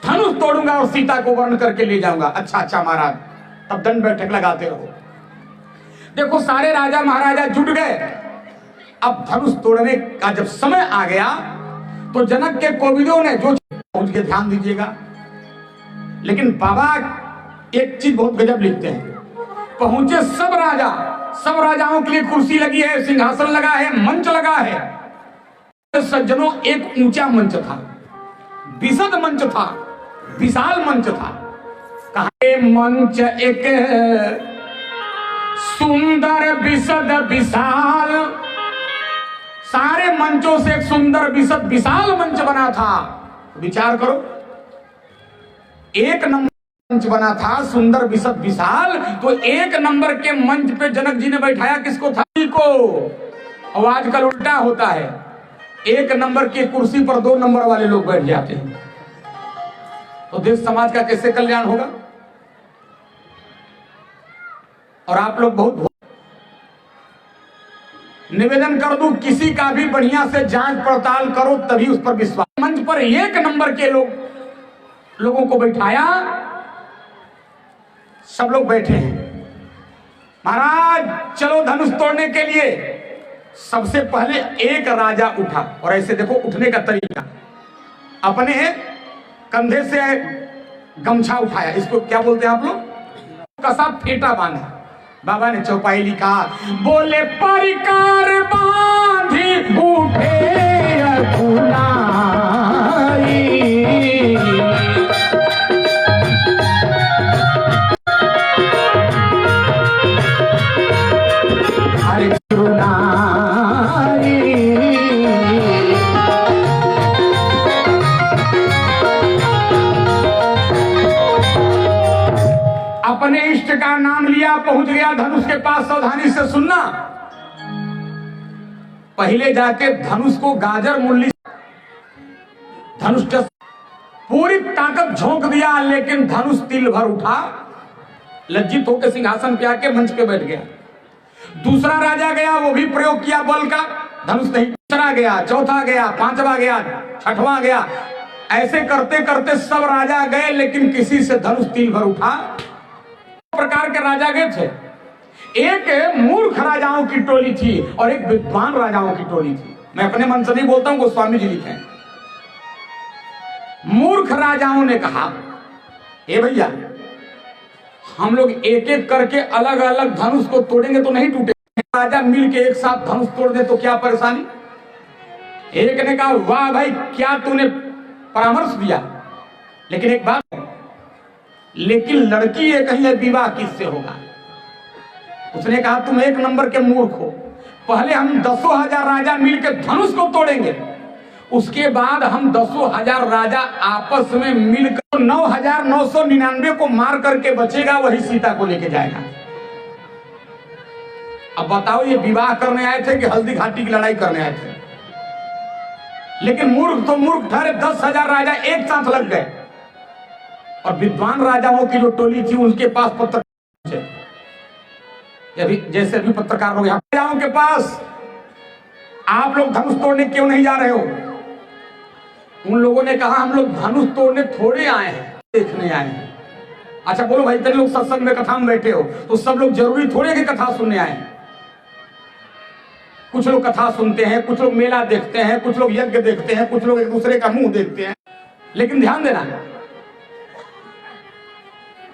धनुष तोड़ूंगा और सीता को वर्ण करके ले जाऊंगा। अच्छा अच्छा महाराज, तब दंड बैठक लगाते रहो। देखो, सारे राजा महाराजा जुट गए। अब धनुष तोड़ने का जब समय आ गया तो जनक के कोविदों ने जो पहुंच के, ध्यान दीजिएगा, लेकिन बाबा एक चीज बहुत गजब लिखते हैं, पहुंचे सब राजा, सब राजाओं के लिए कुर्सी लगी है, सिंहासन लगा है, मंच लगा है। सज्जनों, एक ऊंचा मंच था, विशद मंच था, विशाल मंच था। कहा मंच एक सुंदर विशद विशाल, सारे मंचों से एक सुंदर विशद विशाल मंच बना था। विचार करो, एक नंबर मंच बना था, सुंदर विशद विशाल, तो एक नंबर के मंच पे जनक जी ने बैठाया किसको था? को। और आजकल उल्टा होता है, एक नंबर की कुर्सी पर 2 नंबर वाले लोग बैठ जाते हैं, तो देश समाज का कैसे कल्याण होगा? और आप लोग बहुत निवेदन कर दूं, किसी का भी बढ़िया से जांच पड़ताल करो, तभी उस पर विश्वास। मंच पर एक नंबर के लोगों को बैठाया, सब लोग बैठे हैं। महाराज चलो धनुष तोड़ने के लिए। सबसे पहले एक राजा उठा, और ऐसे देखो उठने का तरीका, अपने कंधे से गमछा उठाया, इसको क्या बोलते हैं आप लोग? कसा फेटा बांधा। बाबा ने चौपाई लिखा, बोले परिकार बांधी उठे अकुलाई, हरे चुनाई, अपने इष्ट का नाम लिया, पहुंच गया धनुष के पास। सावधानी से सुनना, पहले जाके धनुष को गाजर मुरली, धनुष पूरी ताकत झोंक दिया, लेकिन धनुष तिल भर उठा, लज्जित होकर सिंहासन पे आके मंच पे बैठ गया। दूसरा राजा गया, वो भी प्रयोग किया बल का, धनुष नहीं। तीसरा गया, चौथा गया, 5वां गया, 6वां गया, ऐसे करते करते सब राजा गए, लेकिन किसी से धनुष तीर भर उठा। प्रकार के राजा गए थे, एक मूर्ख राजाओं की टोली थी और एक विद्वान राजाओं की टोली थी। मैं अपने मन से नहीं बोलता हूं, गोस्वामी जी लिखे। मूर्ख राजाओं ने कहा, ए भैया, हम लोग एक एक करके अलग अलग धनुष को तोड़ेंगे तो नहीं टूटेंगे। राजा मिल के एक साथ धनुष तोड़ दे तो क्या परेशानी। एक ने कहा, वाह भाई, क्या तूने परामर्श दिया, लेकिन एक बात, लेकिन लड़की ये कहीं विवाह किससे होगा। उसने कहा, तुम एक नंबर के मूर्ख हो। पहले हम 10,000 राजा मिलकर धनुष को तोड़ेंगे, उसके बाद हम 10,000 राजा आपस में मिलकर 9,999 को मार करके बचेगा, वही सीता को लेके जाएगा। अब बताओ, ये विवाह करने आए थे कि हल्दी घाटी की लड़ाई करने आए थे। लेकिन मूर्ख तो मूर्ख ठहरे, 10,000 राजा एक साथ लग गए। और विद्वान राजाओं की जो टोली थी, उनके पास पत्रकार, जैसे अभी पत्रकार लोग यहाँ राजाओं के पास, आप लोग धनुष तोड़ने क्यों नहीं जा रहे हो। उन लोगों ने कहा, हम लोग धनुष तोड़ने थोड़े आए हैं, देखने आए हैं। अच्छा बोलो भाई, इतने लोग सत्संग में कथा में बैठे हो तो सब लोग जरूरी थोड़े कि कथा सुनने आए हैं। कुछ लोग कथा सुनते हैं, कुछ लोग मेला देखते हैं, कुछ लोग यज्ञ देखते हैं, कुछ लोग एक दूसरे का मुंह देखते हैं। लेकिन ध्यान देना,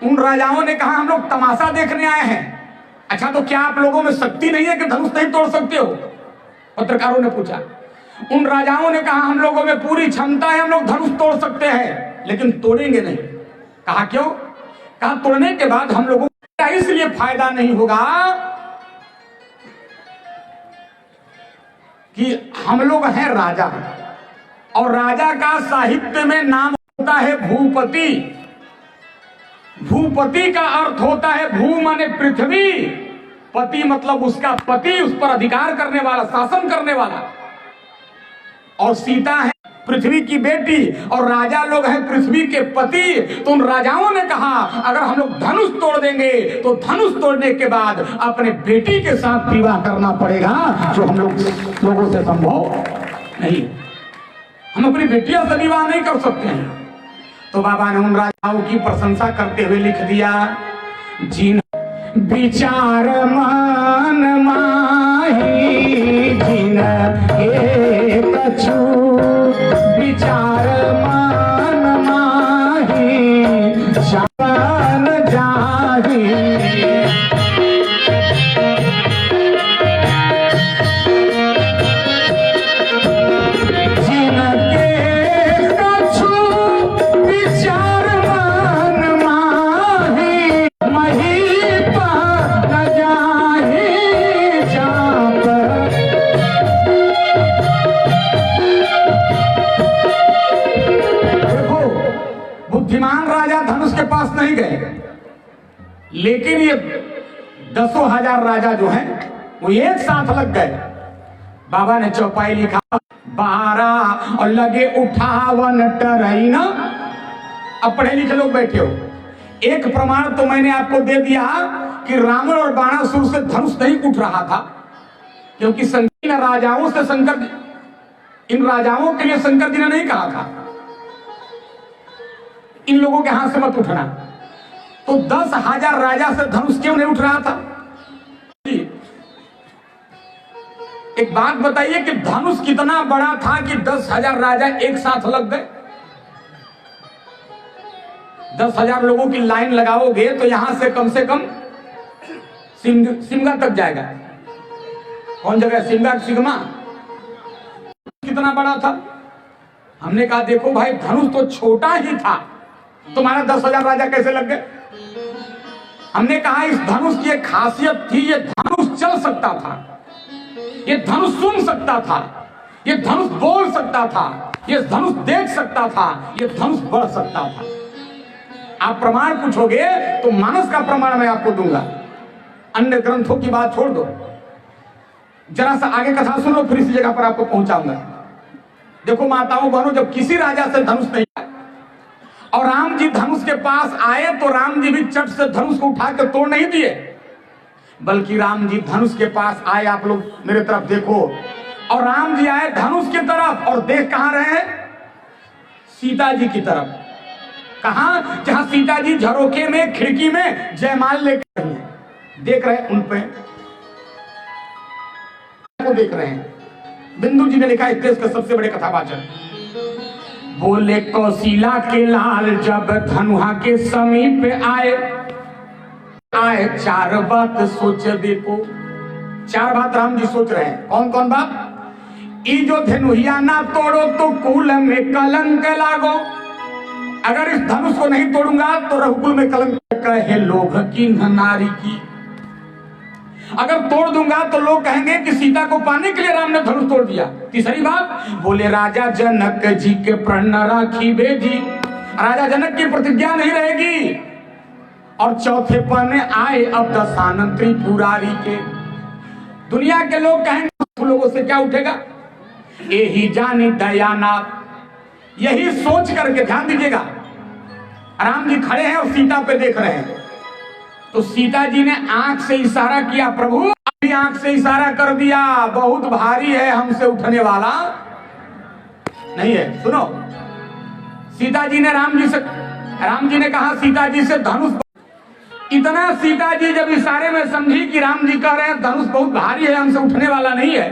उन राजाओं ने कहा, हम लोग तमाशा देखने आए हैं। अच्छा, तो क्या आप लोगों में शक्ति नहीं है कि धनुष नहीं तोड़ सकते हो। पत्रकारों ने पूछा। उन राजाओं ने कहा, हम लोगों में पूरी क्षमता है, हम लोग धनुष तोड़ सकते हैं, लेकिन तोड़ेंगे नहीं। कहा क्यों। कहा, तोड़ने के बाद हम लोगों को इसलिए फायदा नहीं होगा कि हम लोग हैं राजा, और राजा का साहित्य में नाम होता है भूपति। भूपति का अर्थ होता है, भू माने पृथ्वी, पति मतलब उसका पति, उस पर अधिकार करने वाला, शासन करने वाला। और सीता है पृथ्वी की बेटी, और राजा लोग हैं पृथ्वी के पति। तो उन राजाओं ने कहा, अगर हम लोग धनुष तोड़ देंगे तो धनुष तोड़ने के बाद अपने बेटी के साथ विवाह करना पड़ेगा, जो हम लोगों से संभव नहीं। हम अपनी बेटियों से विवाह नहीं कर सकते हैं। तो बाबा ने उन राजाओं की प्रशंसा करते हुए लिख दिया, जिन विचार मन माही जिन एक कछु विचार मन माही शान जाही। बुद्धिमान राजा धनुष के पास नहीं गए, लेकिन ये 10,000 राजा जो हैं वो एक साथ लग गए। बाबा ने चौपाई लिखा, 12 और लगे उठावन टरैन। अब पढ़े लिखे लोग बैठे हो, एक प्रमाण तो मैंने आपको दे दिया कि रावण और बाणासुर से धनुष नहीं उठ रहा था, क्योंकि इन राजाओं से शंकर, इन राजाओं के लिए शंकर जी ने नहीं कहा था इन लोगों के हाथ से मत उठना। तो 10,000 राजा से धनुष क्यों नहीं उठ रहा था। एक बात बताइए कि धनुष कितना बड़ा था कि 10,000 राजा एक साथ लग गए। 10,000 लोगों की लाइन लगाओगे तो यहां से कम सिमगा तक जाएगा। कौन जगह, सिमगा, सिगमा। कितना बड़ा था। हमने कहा, देखो भाई, धनुष तो छोटा ही था, तुम्हारा 10,000 राजा कैसे लग गए। हमने कहा, इस धनुष की एक खासियत थी, ये धनुष चल सकता था, ये धनुष सुन सकता था, ये धनुष बोल सकता था, ये धनुष देख सकता था, ये धनुष बढ़ सकता था। आप प्रमाण पूछोगे तो मानस का प्रमाण मैं आपको दूंगा, अन्य ग्रंथों की बात छोड़ दो। जरा सा आगे कथा सुन लो, फिर इसी जगह पर आपको पहुंचाऊंगा। देखो माताओं बहनों, जब किसी राजा से धनुष नहीं और राम जी धनुष के पास आए तो राम जी भी चट से धनुष को उठा कर तोड़ नहीं दिए, बल्कि राम जी धनुष के पास आए। आप लोग मेरे तरफ देखो, और राम जी आए धनुष की तरफ और देख कहां रहे हैं, सीता जी की तरफ। कहा? जहां सीता जी झरोखे में खिड़की में जयमाल लेकर देख रहे हैं, उन पे को देख रहे हैं। बिंदु जी ने लिखा इस देश के सबसे बड़े कथावाचक, बोले कौशिला के लाल जब धनुहा के समीप आए, आए चार बात सोच देखो। चार बात राम जी सोच रहे हैं। कौन कौन बात? ई जो धनुहिया ना तोड़ो तो कुल में कलंक लागो। अगर इस धनुष को नहीं तोड़ूंगा तो रघुकुल में कलंक कहे लोभ की नारी की। अगर तोड़ दूंगा तो लोग कहेंगे कि सीता को पाने के लिए राम ने धनुष तोड़ दिया। तीसरी बात, बोले राजा जनक जी के प्रण राखी बेजी, राजा जनक की प्रतिज्ञा नहीं रहेगी। और चौथे पर आए अब दशानन त्रिपुरारी के। दुनिया के लोग कहेंगे लोगों से क्या उठेगा? यही जानी दयानाथ। यही सोच करके ध्यान दीजिएगा, राम जी खड़े हैं और सीता पे देख रहे हैं। तो सीता जी ने आंख से इशारा किया, प्रभु अभी आंख से इशारा कर दिया, बहुत भारी है, हमसे उठने वाला नहीं है। सुनो, सीता जी ने राम जी ने कहा सीता जी से धनुष। इतना सीता जी जब इशारे में समझी कि राम जी कह रहे हैं धनुष बहुत भारी है, हमसे उठने वाला नहीं है,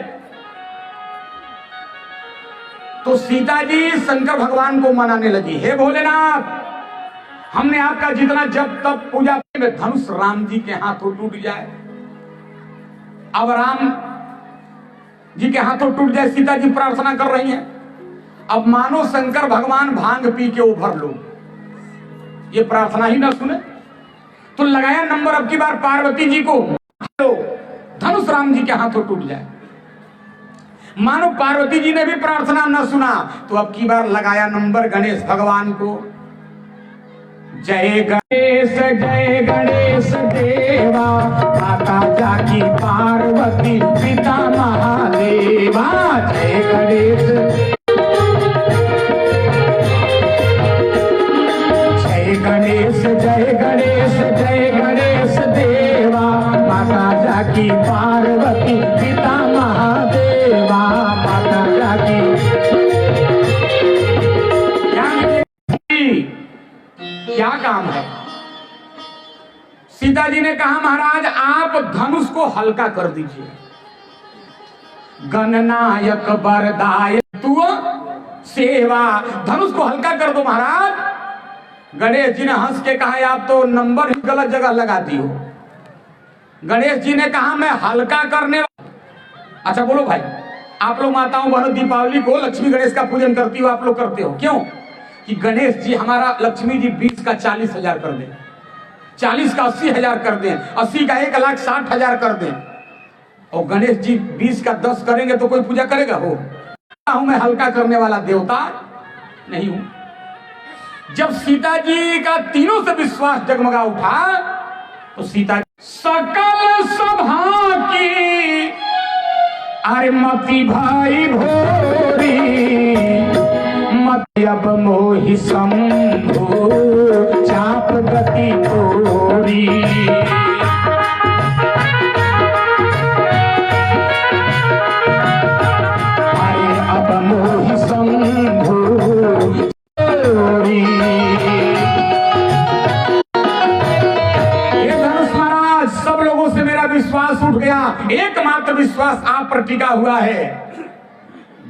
तो सीता जी शंकर भगवान को मनाने लगी, हे भोलेनाथ, हमने आपका जितना जब तब पूजा में धनुष राम जी के हाथों टूट जाए। अब राम जी के हाथों टूट जाए, सीता जी प्रार्थना कर रही हैं। अब मानो शंकर भगवान भांग पी के उभर लो, ये प्रार्थना ही ना सुने। तो लगाया नंबर अब की बार पार्वती जी को, धनुष राम जी के हाथों टूट जाए। मानो पार्वती जी ने भी प्रार्थना न सुना, तो अब की बार लगाया नंबर गणेश भगवान को। जय गणेश देवा, माता जाकी पार्वती पिता महादेवा। जय गणेश जय गणेश जय गणेश देवा, माता जाकी पार्वती पिता महादेवा। माता जाकी क्या काम है? सीता जी ने कहा महाराज आप धनुष को हल्का कर दीजिए। गणनायक वरदायक तू सेवा, धनुष को हल्का कर दो महाराज। गणेश जी ने हंस के कहा आप तो नंबर ही गलत जगह लगाती हो। गणेश जी ने कहा मैं हल्का करने। अच्छा बोलो भाई, आप लोग माताओं बहनों दीपावली को लक्ष्मी गणेश का पूजन करती हो, आप लोग करते हो क्यों? कि गणेश जी हमारा लक्ष्मी जी 20 का 40,000 कर दें, 40 का 80,000 कर दें, 80 का 1,60,000 कर दें। और गणेश जी 20 का 10 करेंगे तो कोई पूजा करेगा? हो हूं मैं हल्का करने वाला देवता नहीं हूं। जब सीता जी का तीनों से विश्वास जगमगा उठा तो सीता सकल सभा की अरे मति भाई भोरी, मति अब मोहि शंभु चाप गति तोरी। अरे अब मोहि शंभु तोरी। सब लोगों से मेरा विश्वास उठ गया, एकमात्र विश्वास आप पर टिका हुआ है।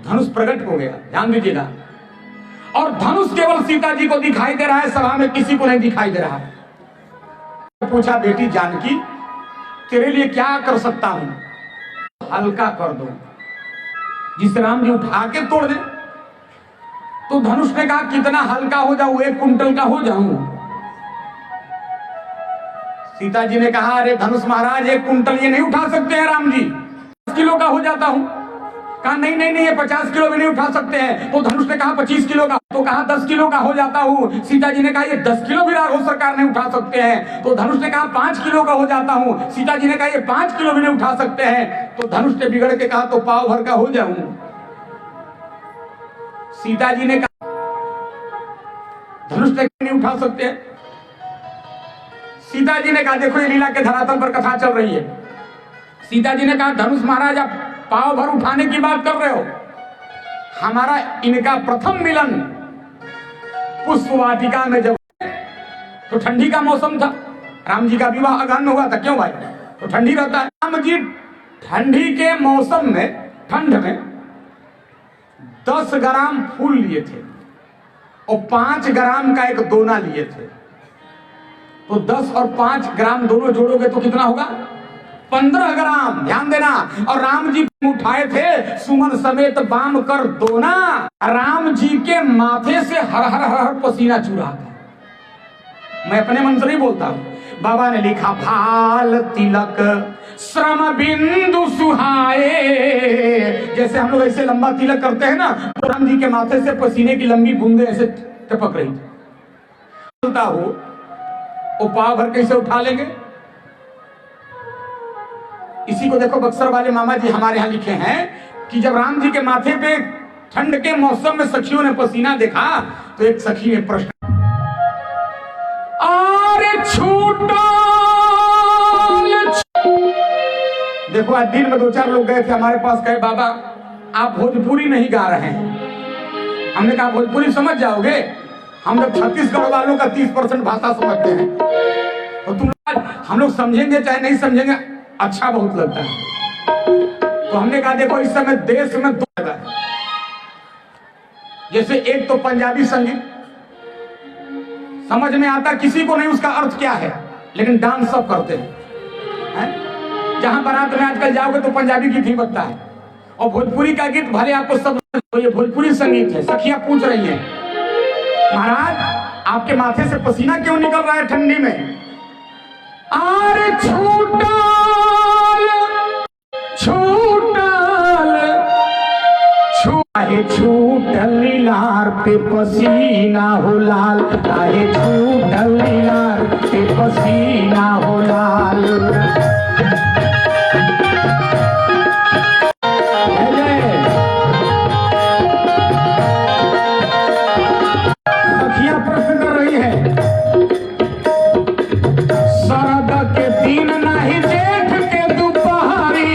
धनुष प्रकट हो गया, ध्यान दीजिएगा। और धनुष केवल सीता जी को दिखाई दे रहा है, सभा में किसी को नहीं दिखाई दे रहा। पूछा बेटी जानकी तेरे लिए क्या कर सकता हूं? हल्का कर दो, जिस राम जी उठा के तोड़ दे। तो धनुष ने कहा कितना हल्का हो जाऊं? 1 कुंटल का हो जाऊं। सीता जी ने कहा अरे धनुष महाराज 1 कुंटल ये नहीं उठा सकते हैं राम जी, 10 किलो का हो जाता हूं। कहा नहीं नहीं नहीं ये 50 किलो भी नहीं उठा सकते हैं। तो धनुष ने कहा 25 किलो का, तो कहा 10 किलो का हो जाता हूं। सीता जी ने कहा ये 10 किलो भी राघव सरकार नहीं उठा सकते हैं। तो धनुष ने कहा 5 किलो का हो जाता हूं। सीता जी ने कहा ये 5 किलो भी नहीं उठा सकते हैं। तो धनुष ने बिगड़ के कहा तो पाव भर का हो जाऊं। सीता जी ने कहा धनुष ने नहीं उठा सकते हैं। सीता जी ने कहा देखो ये लीला के धरातल पर कथा चल रही है। सीता जी ने कहा धनुष महाराज आप पाव भर उठाने की बात कर रहे हो, हमारा इनका प्रथम मिलन पुष्प वाटिका में जब तो ठंडी का मौसम था, राम जी का विवाह अगहन में हुआ था, क्यों भाई? तो ठंडी रहता है। राम जी ठंडी के मौसम में, ठंड में 10 ग्राम फूल लिए थे और 5 ग्राम का एक दोना लिए थे। तो 10 और 5 ग्राम दोनों जोड़ोगे तो कितना होगा? 15 ग्राम। ध्यान देना। और राम जी उठाए थे सुमन समेत बाम कर दोना। राम जी के माथे से हर हर हर हर पसीना चू रहा था। मैं अपने मन से नहीं बोलता हूं, बाबा ने लिखा फाल तिलक श्रम बिंदु सुहाए। जैसे हम लोग ऐसे लंबा तिलक करते हैं ना, तो राम जी के माथे से पसीने की लंबी बूंदे ऐसे टपक रही थी। बोलता हो वो पाव भर कैसे उठा लेंगे? इसी को देखो बक्सर वाले मामा जी हमारे यहां लिखे हैं कि जब राम जी के माथे पे ठंड के मौसम में सखियों ने पसीना देखा तो एक सखी ने प्रश्न, अरे छूटा। देखो आज दिन में 2-4 लोग गए थे हमारे पास, कहे बाबा आप भोजपुरी नहीं गा रहे हैं। हमने कहा भोजपुरी समझ जाओगे, हम लोग छत्तीसगढ़ वालों का 30% भाषा समझते हैं, तो तुम हम लोग समझेंगे चाहे नहीं समझेंगे, अच्छा बहुत लगता है। तो हमने कहा देखो इस समय देश में 2 जगह है, जैसे एक तो पंजाबी संगीत समझ में आता किसी को नहीं उसका अर्थ क्या है, लेकिन डांस सब करते हैं। जहां बारात में आजकल जाओगे तो पंजाबी गीत ही बजता है, और भोजपुरी का गीत भले आपको सब, तो ये भोजपुरी संगीत है। सखियां पूछ रही हैं महाराज आपके माथे से पसीना क्यों निकल रहा है ठंडी में? अरे छूटल छूटल छूटे छूटल लीलार पे पसीना हो लाल, काहे छूटल लीलार पे पसीना हो लाल। सखियां प्रश्न कर रही है, शरद के दिन नहीं जेठ के दोपहरी,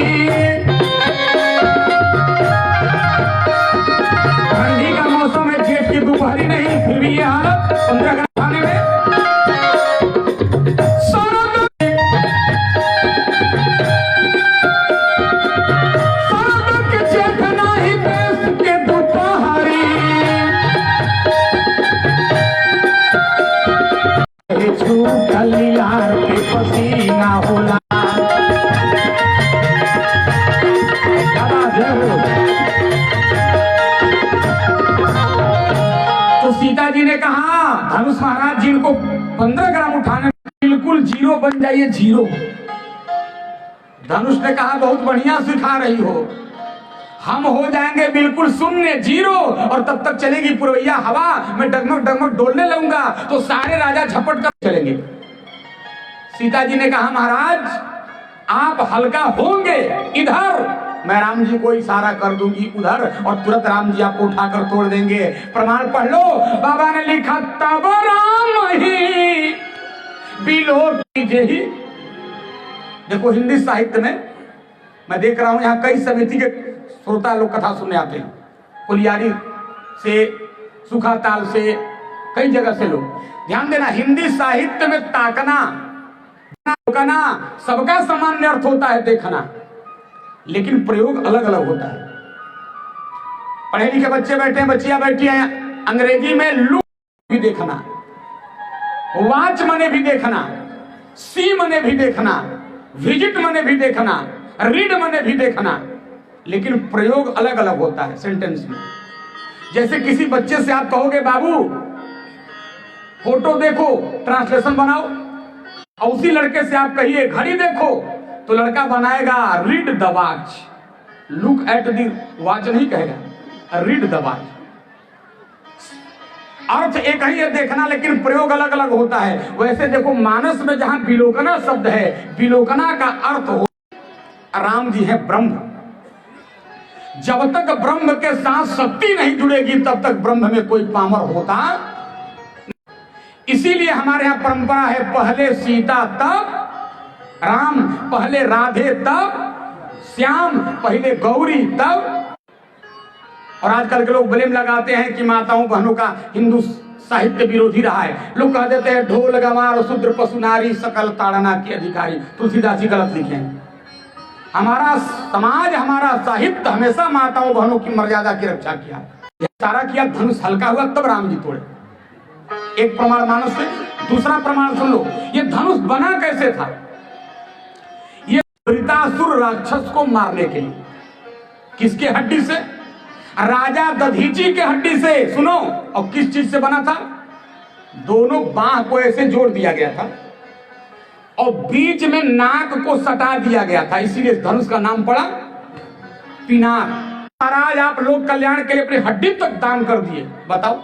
ठंडी का मौसम है, जेठ की दोपहरी नहीं, फिर भी ये हालत 15 ग्राम खाने में। शरद के जेठ नहीं देश के दोपहरी, छूटल लीलार पे पसीना होला। तो सीता जी ने कहा धनुष महाराज जी को 15 ग्राम उठाने बिल्कुल 0 बन जाइए, 0। धनुष ने कहा बहुत बढ़िया सिखा रही हो, हम हो जाएंगे बिल्कुल शून्य, 0, और तब तक चलेगी पुरवैया हवा, मैं डगमग डगमग डोलने लगूंगा तो सारे राजा झपट कर चलेंगे। सीता जी ने कहा महाराज आप हल्का होंगे इधर, मैं राम जी को इशारा कर दूंगी उधर, और तुरंत राम जी आपको उठाकर तोड़ देंगे। प्रमाण पढ़ लो, बाबा ने लिखा तब राम ही बिलो कीजे ही। देखो हिंदी साहित्य में मैं देख रहा हूं यहाँ कई समिति के श्रोता लोग कथा सुनने आते हैं, कुलियारी से, सुखाताल से, कई जगह से लोग। ध्यान देना हिंदी साहित्य में ताकना रोकना सबका सामान्य अर्थ होता है, देखना, लेकिन प्रयोग अलग अलग होता है। पढ़े लिखे बच्चे बैठे हैं, बच्चियां बैठी हैं, अंग्रेजी में लुक भी देखना, वाच मने भी देखना, सी मने भी देखना, विजिट मने भी देखना, रीड मने भी देखना, लेकिन प्रयोग अलग अलग होता है सेंटेंस में। जैसे किसी बच्चे से आप कहोगे बाबू फोटो देखो, ट्रांसलेशन बनाओ, और उसी लड़के से आप कहिए घड़ी देखो, तो लड़का बनाएगा read the watch, look at the watch नहीं कहेगा, रीड द वॉच। अर्थ एक ही है देखना, लेकिन प्रयोग अलग अलग होता है। वैसे देखो मानस में जहां विलोकना शब्द है, विलोकना का अर्थ हो राम जी है ब्रह्म। जब तक ब्रह्म के साथ शक्ति नहीं जुड़ेगी तब तक ब्रह्म में कोई पामर होता। इसीलिए हमारे यहां परंपरा है पहले सीता तब राम, पहले राधे तब श्याम, पहले गौरी तब। और आजकल के लोग ब्लेम लगाते हैं कि माताओं बहनों का हिंदू साहित्य विरोधी रहा है। लोग कह देते हैं ढोल गवार शूद्र पशु नारी सकल ताड़ना के अधिकारी। तुलसीदास जी गलत लिखे हैं। हमारा समाज, हमारा साहित्य हमेशा माताओं बहनों की मर्यादा की रक्षा किया। सारा किया, धनुष हल्का हुआ तब राम जी तोड़े। एक प्रमाण मानस से। दूसरा प्रमाण सुन लो, ये धनुष बना कैसे था? ये वृतासुर राक्षस को मारने के लिए। किसके हड्डी से? राजा दधीची के हड्डी से। सुनो, और किस चीज से बना था? दोनों बाह को ऐसे जोड़ दिया गया था और बीच में नाक को सटा दिया गया था, इसीलिए धनुष का नाम पड़ा पिनाक। महाराज आप लोग कल्याण के लिए अपनी हड्डी तक दान कर दिए। बताओ,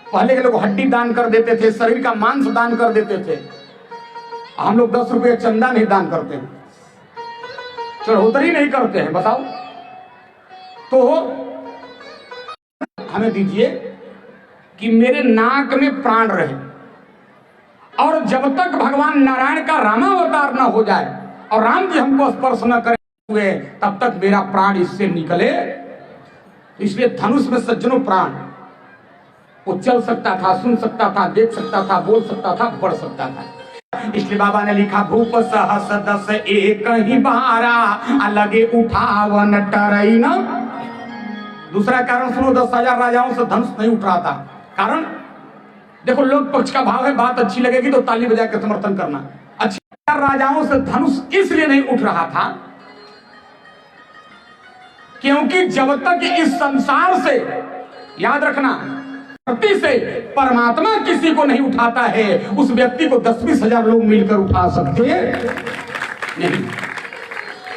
पहले के लोग हड्डी दान कर देते थे, शरीर का मांस दान कर देते थे। हम लोग 10 रुपये चंदा नहीं दान करते हैं, चढ़ोतरी नहीं करते हैं। बताओ, तो हमें दीजिए कि मेरे नाक में प्राण रहे, और जब तक भगवान नारायण का रामावतार न हो जाए और राम जी हमको स्पर्श न करे हुए, तब तक मेरा प्राण इससे निकले। इसलिए धनुष में सज्जनों प्राण, वो चल सकता था, सुन सकता था, देख सकता था, बोल सकता था, बढ़ सकता था। इसलिए बाबा ने लिखा भूप सहस 10 एक ही बारा अलगे उठावन टरई न। दूसरा कारण सुनो, 10,000 राजाओं से धनुष नहीं उठ रहा था। कारण देखो, लोक पक्ष का भाव है, बात अच्छी लगेगी तो ताली बजा के समर्थन करना। अच्छी राजाओं से धनुष इसलिए नहीं उठ रहा था क्योंकि जब तक इस संसार से, याद रखना, धरती से परमात्मा किसी को नहीं उठाता है, उस व्यक्ति को 10-20 हजार लोग मिलकर उठा सकते नहीं।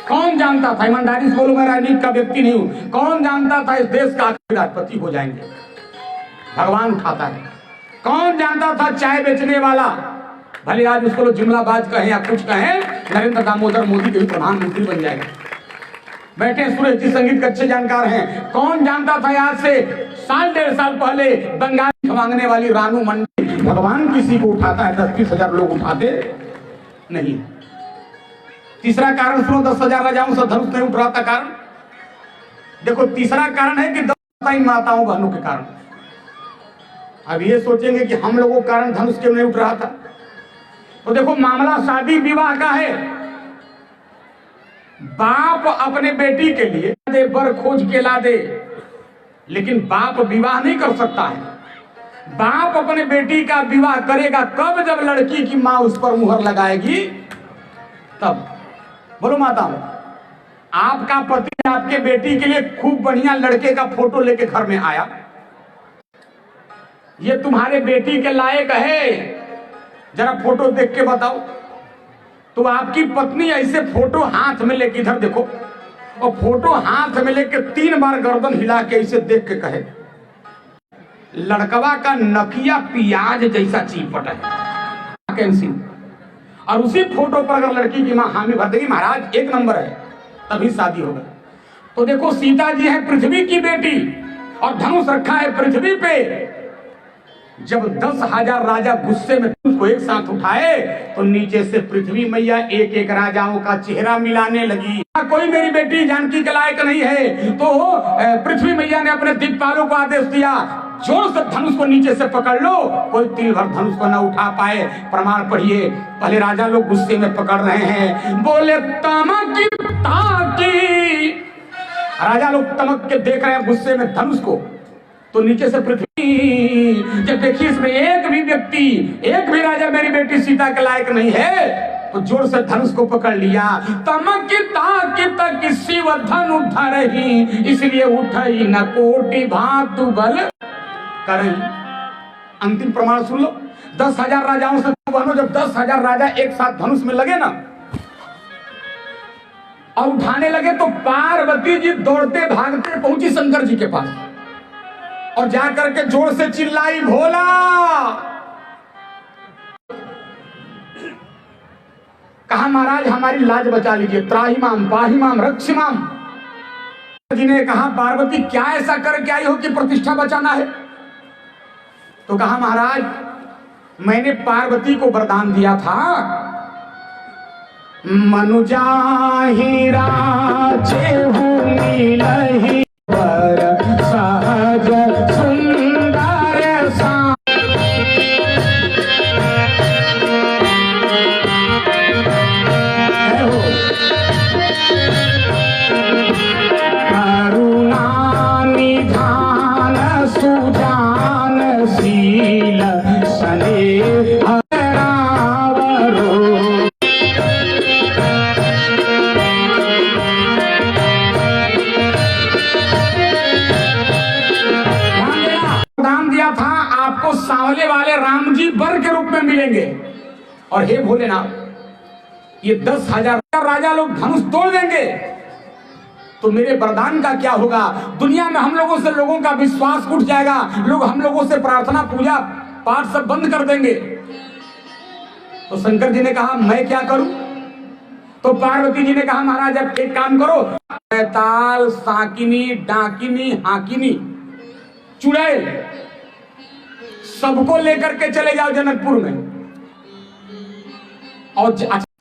कौन जानता था, ईमानदारी से बोलो, मैं राजनीति का व्यक्ति नहीं हूं, कौन जानता था इस देश का राष्ट्रपति हो जाएंगे? भगवान उठाता है। कौन जानता था चाय बेचने वाला, भले आज उसको लोग जुमलाबाज कहें या कुछ कहें, नरेंद्र दामोदर मोदी के भी प्रधानमंत्री बन जाएगा। बैठे सुरेश जी संगीत के अच्छे जानकार हैं। कौन जानता था आज से 1.5 साल पहले बंगाली मांगने वाली रानू मंडी, भगवान किसी को उठाता है, 10-20 हजार लोग उठाते नहीं। तीसरा कारण सुनो, 10,000 राजाओं से धनुष नहीं उठ रहा था। कारण देखो, तीसरा कारण है कि 10 माताओं बहनों के कारण। अब ये सोचेंगे कि हम लोगों के कारण धनुष क्यों नहीं उठ रहा था, तो देखो मामला शादी विवाह का है। बाप अपने बेटी के लिए दे बर खोज के ला दे, लेकिन बाप विवाह नहीं कर सकता है। बाप अपने बेटी का विवाह करेगा कब? जब लड़की की मां उस पर मुहर लगाएगी तब। बोलो माताओं, आपका पति आपके बेटी के लिए खूब बढ़िया लड़के का फोटो लेके घर में आया, ये तुम्हारे बेटी के लायक है, जरा फोटो देख के बताओ। तो आपकी पत्नी ऐसे फोटो हाथ में लेके, इधर देखो, और फोटो हाथ में लेके 3 बार गर्दन हिला के ऐसे देख के कहे, लड़कवा का नकिया प्याज जैसा चीपट है, कैंसिल। और उसी फोटो पर अगर लड़की की मां हामी भर देगी, महाराज 1 नंबर है, तभी शादी होगा। तो देखो, सीता जी है पृथ्वी की बेटी और धनुष रखा है पृथ्वी पे। जब 10,000 राजा गुस्से में उसको एक साथ उठाए तो नीचे से पृथ्वी मैया एक एक राजाओं का चेहरा मिलाने लगी। कोई मेरी बेटी जानकी के लायक नहीं है, तो पृथ्वी मैया ने अपने दिक्पालों को आदेश दिया, जोर से धनुष को नीचे से पकड़ लो, कोई तिल भर धनुष को न उठा पाए। प्रमाण पढ़िए। पहले राजा लोग गुस्से में पकड़ रहे हैं, बोले तमकी ताकी, राजा लोग तमक के देख रहे हैं गुस्से में धनुष को, तो नीचे से पृथ्वी, जब देखिए इसमें एक भी व्यक्ति, एक भी राजा मेरी बेटी सीता के लायक नहीं है, तो जोर से धनुष को पकड़ लिया। तमक ताकी तक शिव धनु धरही, इसलिए उठई न कोटि भातु बल करही। अंतिम प्रमाण सुन लो, 10,000 राजाओं से बनो, जब 10,000 राजा एक साथ धनुष में लगे ना और उठाने लगे, तो पार्वती जी दौड़ते भागते पहुंची शंकर जी के पास और जाकर के जोर से चिल्लाई, भोला। कहा महाराज हमारी लाज बचा लीजिए, त्राहिमाम पाहिमाम रक्षिमाम। जी ने कहा पार्वती क्या ऐसा करके आई हो कि प्रतिष्ठा बचाना है? तो कहा महाराज मैंने पार्वती को वरदान दिया था, मनुजाहि राजेहु नीलहि वर सहज सुंदर सा। सने हरावरो। दान दिया था आपको सांवले वाले राम जी वर के रूप में मिलेंगे। और हे भोलेनाथ, ये 10,000 राजा लोग धनुष तोड़ देंगे तो मेरे वरदान का क्या होगा? दुनिया में हम लोगों से लोगों का विश्वास उठ जाएगा, लोग हम लोगों से प्रार्थना पूजा पाठ सब बंद कर देंगे। तो शंकर जी ने कहा मैं क्या करूं? तो पार्वती जी ने कहा महाराज अब एक काम करो, ताल साकिनी डाकिनी हाकिनी चुड़ैल सबको लेकर के चले जाओ जनकपुर में, और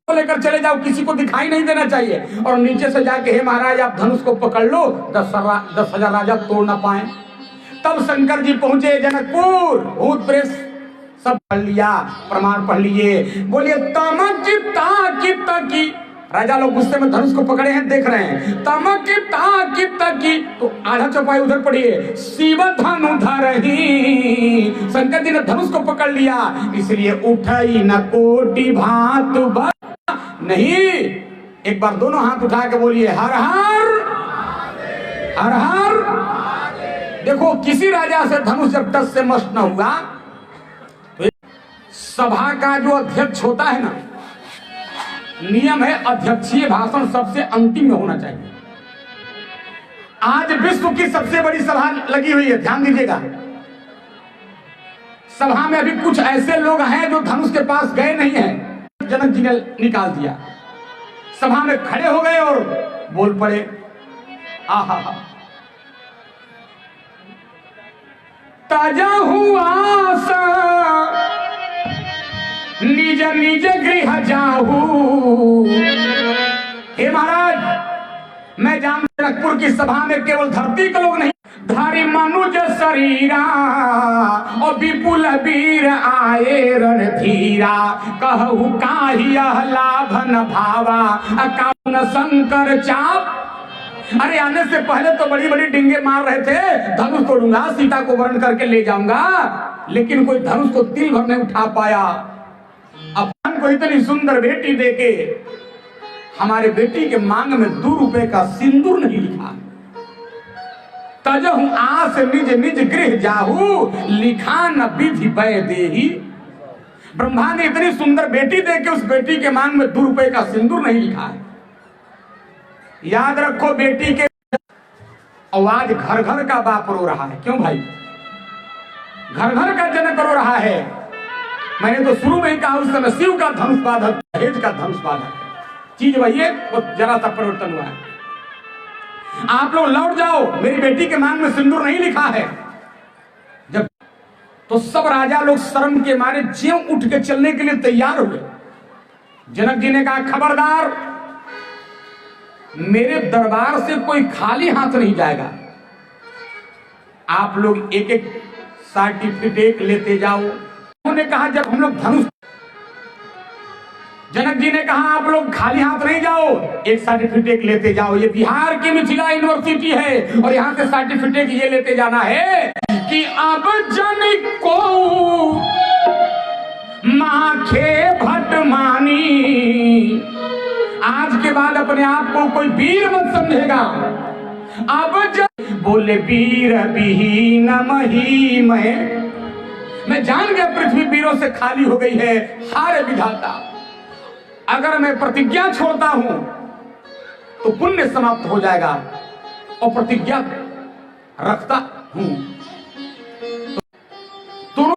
को लेकर चले जाओ, किसी को दिखाई नहीं देना चाहिए। और नीचे से जाके हे महाराज आप धनुष को पकड़ लो, 10,000 राजा तोड़ ना पाए। तब शंकर जी पहुंचे जनकपुर, भूत प्रेत सब पढ़ लिया, प्रमाण पढ़ लिए, बोलिए तमक की राजा लोग गुस्से में धनुष को पकड़े हैं, देख रहे हैं। तमक की तो आधा चौपाई उधर पढ़िए, शिव धनु धरही। शंकर जी ने धनुष को पकड़ लिया, इसलिए उठाई न कोटि भात नहीं। एक बार दोनों हाथ उठा के बोलिए हर हर हर हर। देखो किसी राजा से धनुष जब टस से मस्त न हुआ तो सभा का जो अध्यक्ष होता है ना, नियम है अध्यक्षीय भाषण सबसे अंतिम में होना चाहिए। आज विश्व की सबसे बड़ी सभा लगी हुई है, ध्यान दीजिएगा। सभा में अभी कुछ ऐसे लोग हैं जो धनुष के पास गए नहीं हैं, जनक जी ने निकाल दिया, सभा में खड़े हो गए और बोल पड़े आहा ताजा हुआ सा निज निज गृह जाहू। हे महाराज मैं जान जनकपुर की सभा में केवल धरती के लोग नहीं, धारी मनुज शरीरा और विपुल वीर आए रणधीरा। कहू काही लाभन भावा अकाउन शंकर चाप। अरे आने से पहले तो बड़ी बड़ी डिंगे मार रहे थे, धनुष तोड़ूंगा, सीता को वर्ण करके ले जाऊंगा, लेकिन कोई धनुष को तिल भर नहीं उठा पाया। अपन को इतनी सुंदर बेटी देके हमारे बेटी के मांग में 2 रुपए का सिंदूर नहीं लिखा। तजहु आस निज निज गृह जाहू, लिखा न विधि वै देही। ब्रह्मा ने इतनी सुंदर बेटी देके उस बेटी के मांग में 2 रुपए का सिंदूर नहीं लिखा है। याद रखो बेटी के आवाज घर घर का बाप रो रहा है। क्यों भाई? घर घर का जनक रो रहा है। मैंने तो शुरू में ही कहा उस समय शिव का धनुष बाधक, दहेज का धनुष बाधक चीज वही है, वो जरा सा परिवर्तन हुआ है। आप लोग लौट जाओ, मेरी बेटी के मांग में सिंदूर नहीं लिखा है। जब तो सब राजा लोग शर्म के मारे ज्यों उठ के चलने के लिए तैयार हुए। जनक जी ने कहा खबरदार, मेरे दरबार से कोई खाली हाथ नहीं जाएगा। आप लोग एक एक सर्टिफिकेट लेते जाओ। उन्होंने कहा जब हम लोग धनुष, जनक जी ने कहा आप लोग खाली हाथ नहीं जाओ, एक सर्टिफिकेट लेते जाओ। ये बिहार की मिथिला यूनिवर्सिटी है और यहाँ से सर्टिफिकेट ये लेते जाना है कि अब जन को माखे भट्ट मानी। आज के बाद अपने आप को कोई वीर मत समझेगा। अब जब बोले वीर विहीन मही मैं जान गया पृथ्वी वीरों से खाली हो गई है। हारे विधाता, अगर मैं प्रतिज्ञा छोड़ता हूं तो पुण्य समाप्त हो जाएगा, और प्रतिज्ञा रखता हूं तो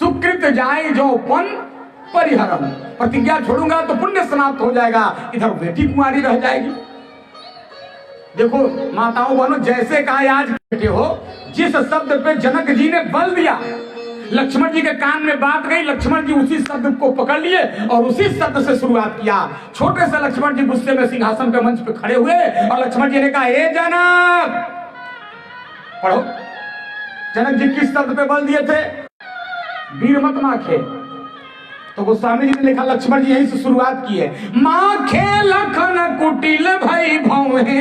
सुकृत जाए जो पन परिहरम। प्रतिज्ञा छोड़ूंगा तो पुण्य समाप्त हो जाएगा, इधर बेटी कुंवारी रह जाएगी। देखो माताओं बहनों, जैसे कहा आज बेटे हो, जिस शब्द पे जनक जी ने बल दिया, लक्ष्मण जी के कान में बात गई, लक्ष्मण जी उसी शब्द को पकड़ लिए और उसी शब्द से शुरुआत किया। छोटे से लक्ष्मण जी गुस्से में सिंहासन पे मंच पे खड़े हुए और लक्ष्मण जी ने कहा हे जनक, पढ़ो। जनक जी किस शब्द पे बल दिए थे? वीर मत माखे। तो गोस्वामी जी ने लिखा, लक्ष्मण जी यहीं से शुरुआत की है। माँ खेलखन कुटिल भई भौहे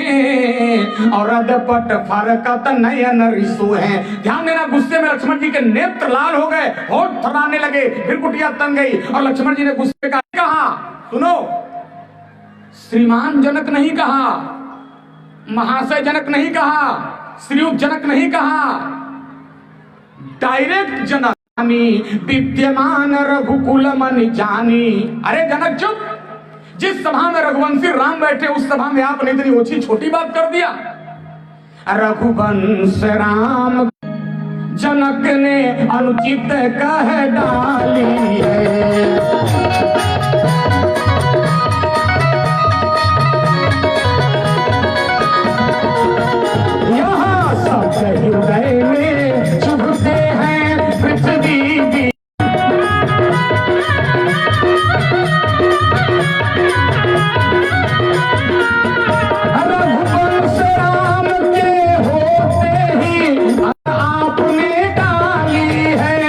और अदपट फरकत नयन रिसु है। ध्यान देना, गुस्से में लक्ष्मण जी के नेत्र लाल हो गए, होठ थराने लगे, फिर कुटिया तन गई और लक्ष्मण जी ने गुस्से का कहा, सुनो, श्रीमान जनक नहीं कहा, महाशय जनक नहीं कहा, श्रीयुत जनक नहीं कहा, डायरेक्ट जनक, विद्यमान रघुकुल मन जानी। अरे जनक चुप, जिस सभा में रघुवंशी राम बैठे उस सभा में आपने इतनी ओछी छोटी बात कर दिया। रघुवंश राम जनक ने अनुचित कह डाली है। यहाँ सब हृदय में चुभते हैं पृथ्वी की। रघुवंश राम के होते ही आपने डाली है।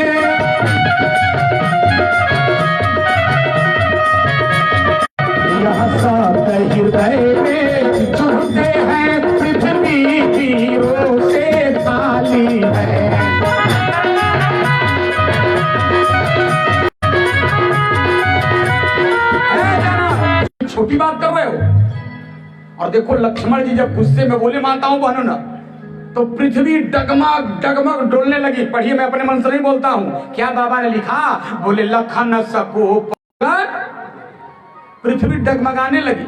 यह सब हृदय में चुभते हैं पृथ्वी वीरों से खाली है। छोटी बात कर रहे हो। और देखो लक्ष्मण जी जब गुस्से में बोले माताओं बहनों ना, तो पृथ्वी डगमग डगमग डोलने लगी। पढ़िए, मैं अपने मन से नहीं बोलता हूं। क्या बाबा ने लिखा, बोले लखन सको पृथ्वी डगमगाने लगी।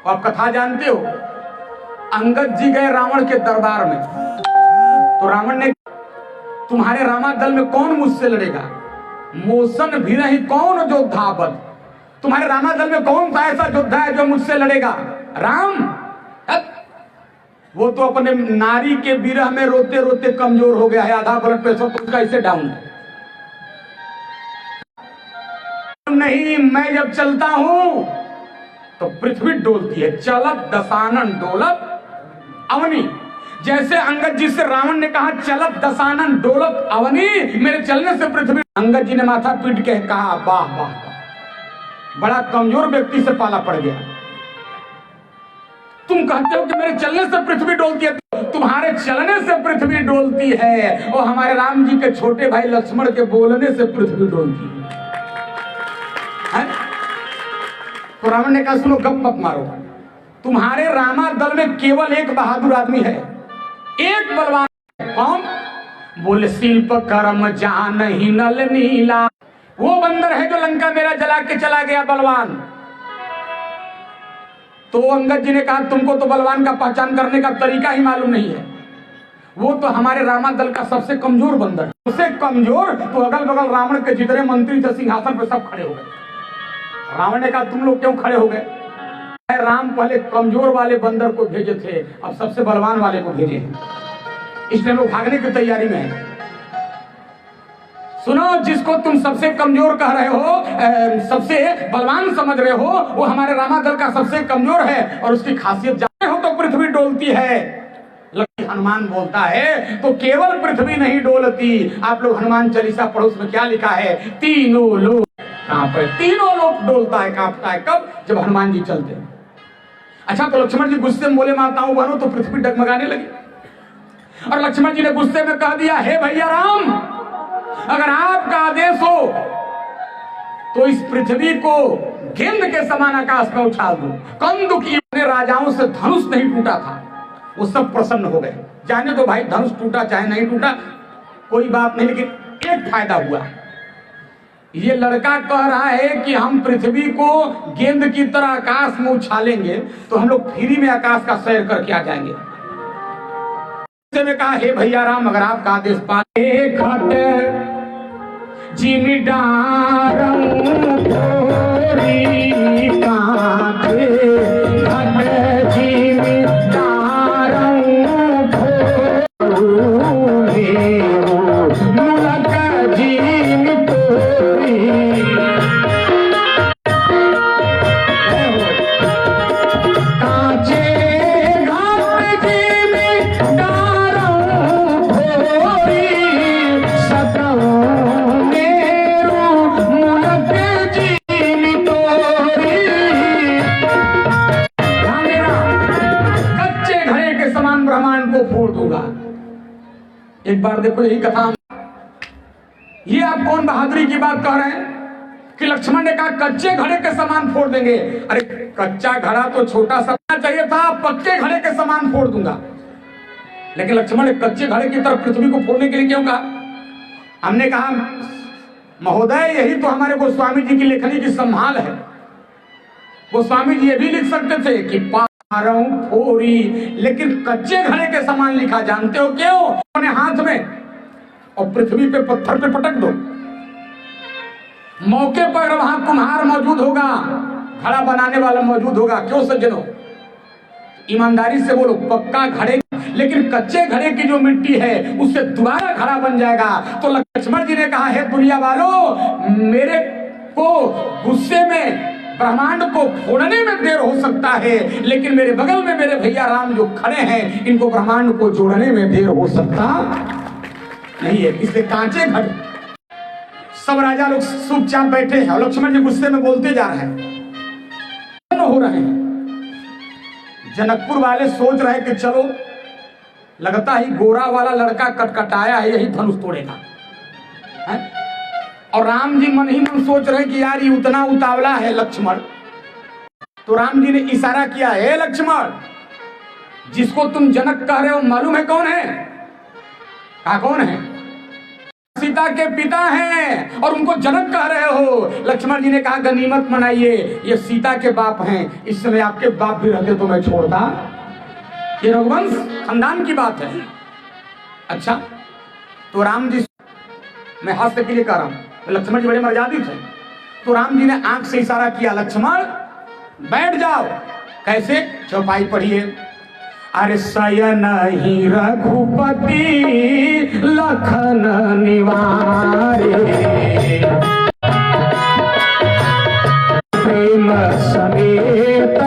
आप कथा जानते हो, अंगद जी गए रावण के दरबार में, तो रावण ने, तुम्हारे रामादल में कौन मुझसे लड़ेगा, मोशन भी नहीं कौन योद्धा बल, तुम्हारे रामादल में कौन सा ऐसा योद्धा है जो मुझसे लड़ेगा। राम वो तो अपने नारी के विरह में रोते रोते कमजोर हो गया है, आधा ब्लड प्रेशर तो उसका इसे डाउन है। नहीं, मैं जब चलता हूं तो पृथ्वी डोलती है। चलत दशानन डोलत अवनी। जैसे अंगद जी से रावण ने कहा चलत दशानन डोलत अवनी, मेरे चलने से पृथ्वी। अंगद जी ने माथा पीट के कहा, वाह वाह, बड़ा कमजोर व्यक्ति से पाला पड़ गया। तुम कहते हो कि मेरे चलने से पृथ्वी डोलती है, तुम्हारे चलने से पृथ्वी डोलती है, और हमारे राम जी के छोटे भाई लक्ष्मण के बोलने से पृथ्वी डोलती है। तो रावण ने कहा, सुनो गप मत मारो, तुम्हारे रामा दल में केवल एक बहादुर आदमी है, एक बलवान। कौन? बोले शिल्प कर्म जान ही नल नीला। वो बंदर है जो लंका मेरा जला के चला गया, बलवान। तो अंगद जी ने कहा, तुमको तो बलवान का पहचान करने का तरीका ही मालूम नहीं है। वो तो हमारे रामा दल का सबसे कमजोर बंदर है। उससे कमजोर तो अगल बगल रावण के जितने मंत्री थे सिंहासन पे सब खड़े हो गए। रावण ने कहा, तुम लोग क्यों खड़े हो गए? राम पहले कमजोर वाले बंदर को भेजे थे, अब सबसे बलवान वाले को भेजे हैं, इसलिए लोग भागने की तैयारी में है। सुनो, जिसको तुम सबसे कमजोर कह रहे हो, सबसे बलवान समझ रहे हो, वो हमारे रामादल का सबसे कमजोर है, और उसकी खासियत जानते हो तो पृथ्वी डोलती है। लेकिन हनुमान बोलता है तो केवल पृथ्वी नहीं डोलती। आप लोग हनुमान चालीसा पढ़ो, उसमें क्या लिखा है, तीनों लोग कांपे। तीनों लोग डोलता है, कांपता है। कब? जब हनुमान जी चलते हैं। अच्छा, तो लक्ष्मण जी गुस्से में बोले माताओं बहनों, तो पृथ्वी डगमगाने लगी। और लक्ष्मण जी ने गुस्से में कह दिया, हे भैया राम, अगर आपका आदेश हो तो इस पृथ्वी को गेंद के समान आकाश में उछाल दो। कंदुकी अपने राजाओं से धनुष नहीं टूटा था, वो सब प्रसन्न हो गए। जाने दो भाई, धनुष टूटा चाहे नहीं टूटा कोई बात नहीं, लेकिन एक फायदा हुआ। ये लड़का कह रहा है कि हम पृथ्वी को गेंद की तरह आकाश में उछालेंगे तो हम लोग फ्री में आकाश का सैर करके आ जाएंगे। में कहा, हे भैया राम, अगर आपका आदेश पाए जिमी डारम थोरी कांटे, घट जिमी डारम थोरी, मुलक जिमी तोरी। कांचे घाट जिमी डारम थोरी, सतों मेरू मुलक एक बार देखो यही कथा, ये आप कौन बहादुरी की बात कह रहे हैं कि लक्ष्मण ने कहा कच्चे घड़े के समान फोड़ देंगे। अरे कच्चा घड़ा तो छोटा सा चाहिए था, पक्के घड़े के समान फोड़ दूंगा। लेकिन लक्ष्मण ने कच्चे घड़े की तरफ पृथ्वी को फोड़ने के लिए क्यों कहा? हमने कहा महोदय यही तो हमारे गोस्वामी जी की लेखनी की संभाल है। गोस्वामी जी ये भी लिख सकते थे कि पारों फोड़ी, लेकिन कच्चे घड़े के समान लिखा। जानते हो क्यों? अपने हाथ में और पृथ्वी पे पत्थर पे पटक दो, मौके पर वहां कुम्हार मौजूद होगा, घड़ा बनाने वाला मौजूद होगा। क्यों सज्जनों, ईमानदारी से बोलो, पक्का घड़े, लेकिन कच्चे घड़े की जो मिट्टी है उससे दोबारा घड़ा बन जाएगा। तो लक्ष्मण जी ने कहा है दुनिया वालों, मेरे को गुस्से में ब्रह्मांड को फोड़ने में देर हो सकता है, लेकिन मेरे बगल में मेरे भैया राम जो खड़े हैं, इनको ब्रह्मांड को जोड़ने में देर हो सकता नहीं है। इसलिए कांचे घड़े। सब राजा लोग चुपचाप बैठे हैं और लक्ष्मण जी गुस्से में बोलते जा रहे हैं, हो रहे हैं। जनकपुर वाले सोच रहे कि चलो लगता ही गोरा वाला लड़का कटकटाया है, यही धनुष तोड़ेगा है? और राम जी मन ही मन सोच रहे कि यार ये उतना उतावला है लक्ष्मण। तो राम जी ने इशारा किया, हे लक्ष्मण, जिसको तुम जनक कह रहे हो मालूम है कौन है? कहा कौन है? सीता के पिता हैं और उनको जनक कह रहे हो। लक्ष्मण जी ने कहा गनीमत मनाइए, ये सीता के बाप हैं। इस समय आपके बाप भी रहते तो मैं छोड़ता। ये रघुवंश खानदान की बात है। अच्छा, तो राम जी, मैं हास्य के लिए कह रहा हूं, लक्ष्मण जी बड़े मर्यादित थे। तो राम जी ने आंख से इशारा किया, लक्ष्मण बैठ जाओ। कैसे? चौपाई पढ़िए। अरे शयन ही रघुपति लखन निवारे, प्रेम समेत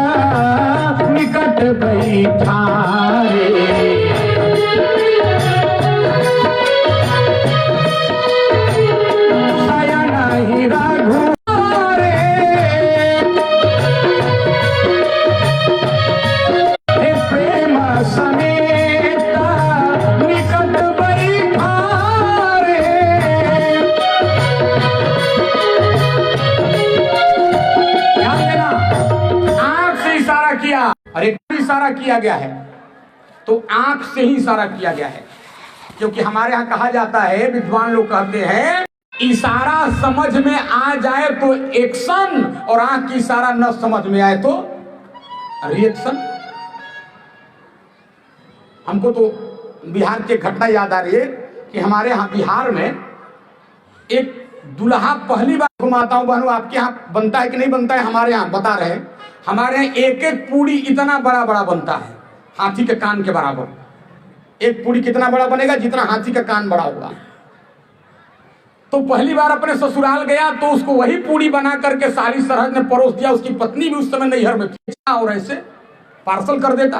निकट बैठारे। शयन ही रघुपति प्रेम समेत निकट बैठारे। ध्यान देना, आंख से इशारा किया। और एक इशारा किया गया है तो आंख से ही इशारा किया गया है, क्योंकि हमारे यहाँ कहा जाता है, विद्वान लोग कहते हैं, इशारा समझ में आ जाए तो एक्शन, और आंख की इशारा न समझ में आए तो रिएक्शन। हमको तो बिहार की घटना याद आ रही है कि हमारे यहाँ बिहार में एक दुल्हा पहली बार, घुमाता बहनों, आपके यहाँ बनता है कि नहीं बनता है? हमारे यहाँ बता रहे, हमारे यहाँ एक एक पूड़ी इतना बड़ा बड़ा बनता है, हाथी के कान के बराबर। एक पूड़ी कितना बड़ा बनेगा? जितना हाथी का कान बड़ा होगा। तो पहली बार अपने ससुराल गया तो उसको वही पूड़ी बना करके सारी सरहद ने परोस दिया। उसकी पत्नी भी उस समय नैहर में थी और ऐसे पार्सल कर देता।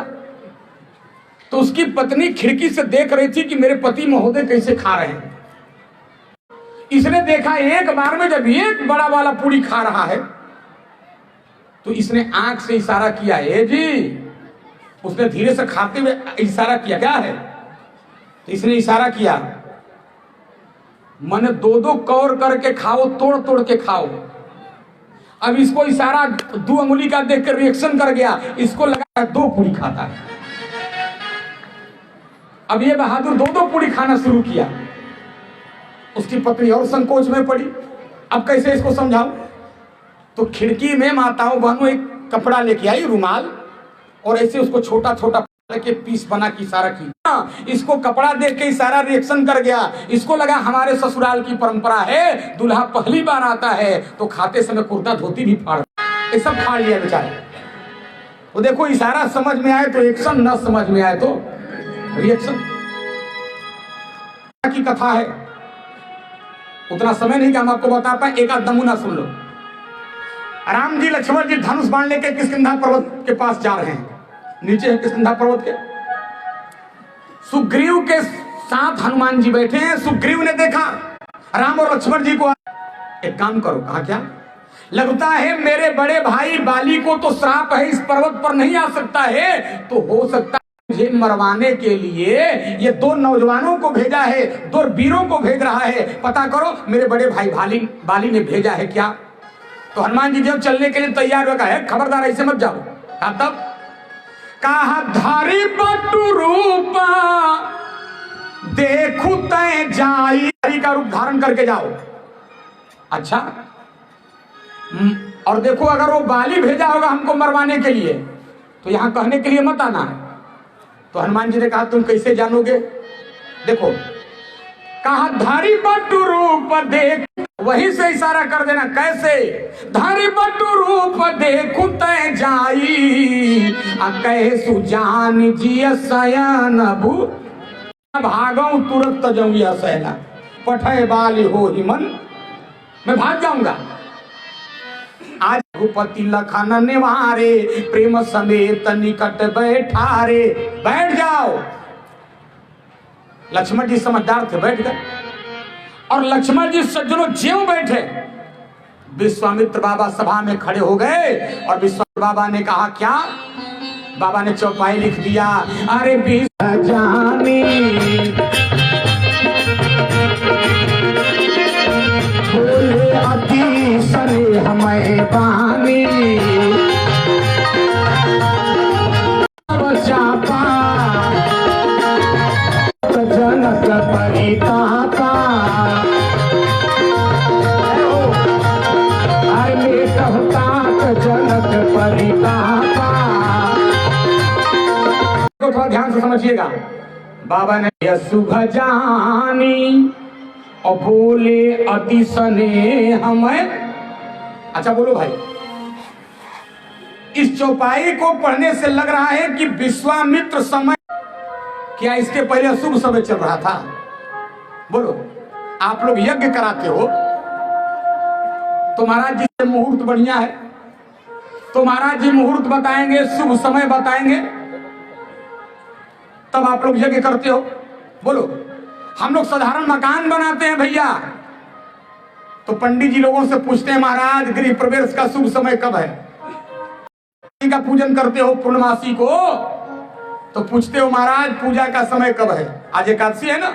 तो उसकी पत्नी खिड़की से देख रही थी कि मेरे पति महोदय कैसे खा रहे हैं। इसने देखा एक बार में जब एक बड़ा वाला पूड़ी खा रहा है तो इसने आंख से इशारा किया, ए जी। उसने धीरे से खाते हुए इशारा किया, क्या है? तो इसने इशारा किया, मन दो दो कौर करके खाओ, तोड़ तोड़ के खाओ। अब इसको इशारा 2 अंगुली का देखकर रिएक्शन कर गया, इसको लगा 2 पूड़ी खाता है। अब ये बहादुर 2 पूड़ी खाना शुरू किया। उसकी पत्नी और संकोच में पड़ी, अब कैसे इसको समझाऊं? तो खिड़की में माताओं बहनों एक कपड़ा लेके आई, रुमाल, और ऐसे उसको छोटा छोटा के पीस बना के इशारा की। इसको कपड़ा देख के इशारा रिएक्शन कर गया। इसको लगा हमारे ससुराल की परंपरा है, दूल्हा पहली बार आता है तो खाते समय कुर्ता धोती भी फाड़, ये सब फाड़ लिया बेचारे। तो देखो, इशारा समझ में आए तो एक्शन, न समझ में आए तो रिएक्शन की कथा है। उतना समय नहीं कि हम आपको बता पाए, एक आध नमूना सुन लो। राम जी लक्ष्मण जी धनुष बाण लेके किष्किंधा पर्वत के पास जा रहे हैं। नीचे है किष्किंधा पर्वत के। सुग्रीव के साथ हनुमान जी बैठे हैं। सुग्रीव ने देखा राम और लक्ष्मण जी को, एक काम करो, कहा क्या? लगता है मेरे बड़े भाई बाली को तो श्राप है, इस पर्वत पर नहीं आ सकता है, तो हो सकता है मुझे मरवाने के लिए ये दो नौजवानों को भेजा है, दो वीरों को भेज रहा है, पता करो मेरे बड़े भाई बाली ने भेजा है क्या। तो हनुमान जी जब चलने के लिए तैयार हो गए, खबरदार ऐसे मत जाओ। तब कहा धारी बटु रूपा देखू तय जाई, का रूप धारण करके जाओ। अच्छा, और देखो अगर वो बाली भेजा होगा हमको मरवाने के लिए तो यहां कहने के लिए मत आना है। तो हनुमान जी ने कहा तुम कैसे जानोगे। देखो कहा धारी बटु रूप देख, वहीं से इशारा कर देना। कैसे? धारी बटु रूप देखू तय जाई, कहे सुजान जी सयन भू भागऊ तुरंत जऊया सहना, पठय बाली हो ही मन, मैं भाग जाऊंगा। आज भूपति लखन निवारे, प्रेम समेत निकट बैठारे। बैठ जाओ। लक्ष्मण जी समझदार थे, बैठ गए। और लक्ष्मण जी सज्जनों ज्यों बैठे, विश्वामित्र बाबा सभा में खड़े हो गए और विश्वामित्र बाबा ने कहा क्या? बाबा ने चौपाई लिख दिया, अरे जानी बोले अति सरे हमें पानी, चापा जनक परितापा, अरे कहता जनक परितापा। थोड़ा ध्यान से समझिएगा। बाबा ने शुभ जानी और बोले अति सने हमें। अच्छा बोलो भाई, इस चौपाई को पढ़ने से लग रहा है कि विश्वामित्र समय, क्या इसके पहले अशुभ समय चल रहा था? बोलो, आप लोग यज्ञ कराते हो तो महाराज जी से मुहूर्त बढ़िया है, तो महाराज जी मुहूर्त बताएंगे, शुभ समय बताएंगे, तब आप लोग यज्ञ करते हो। बोलो, हम लोग साधारण मकान बनाते हैं भैया, तो पंडित जी लोगों से पूछते हैं महाराज गृह प्रवेश का शुभ समय कब है? का पूजन करते हो पूर्णमासी को, तो पूछते हो महाराज पूजा का समय कब है? आज एकादशी है ना।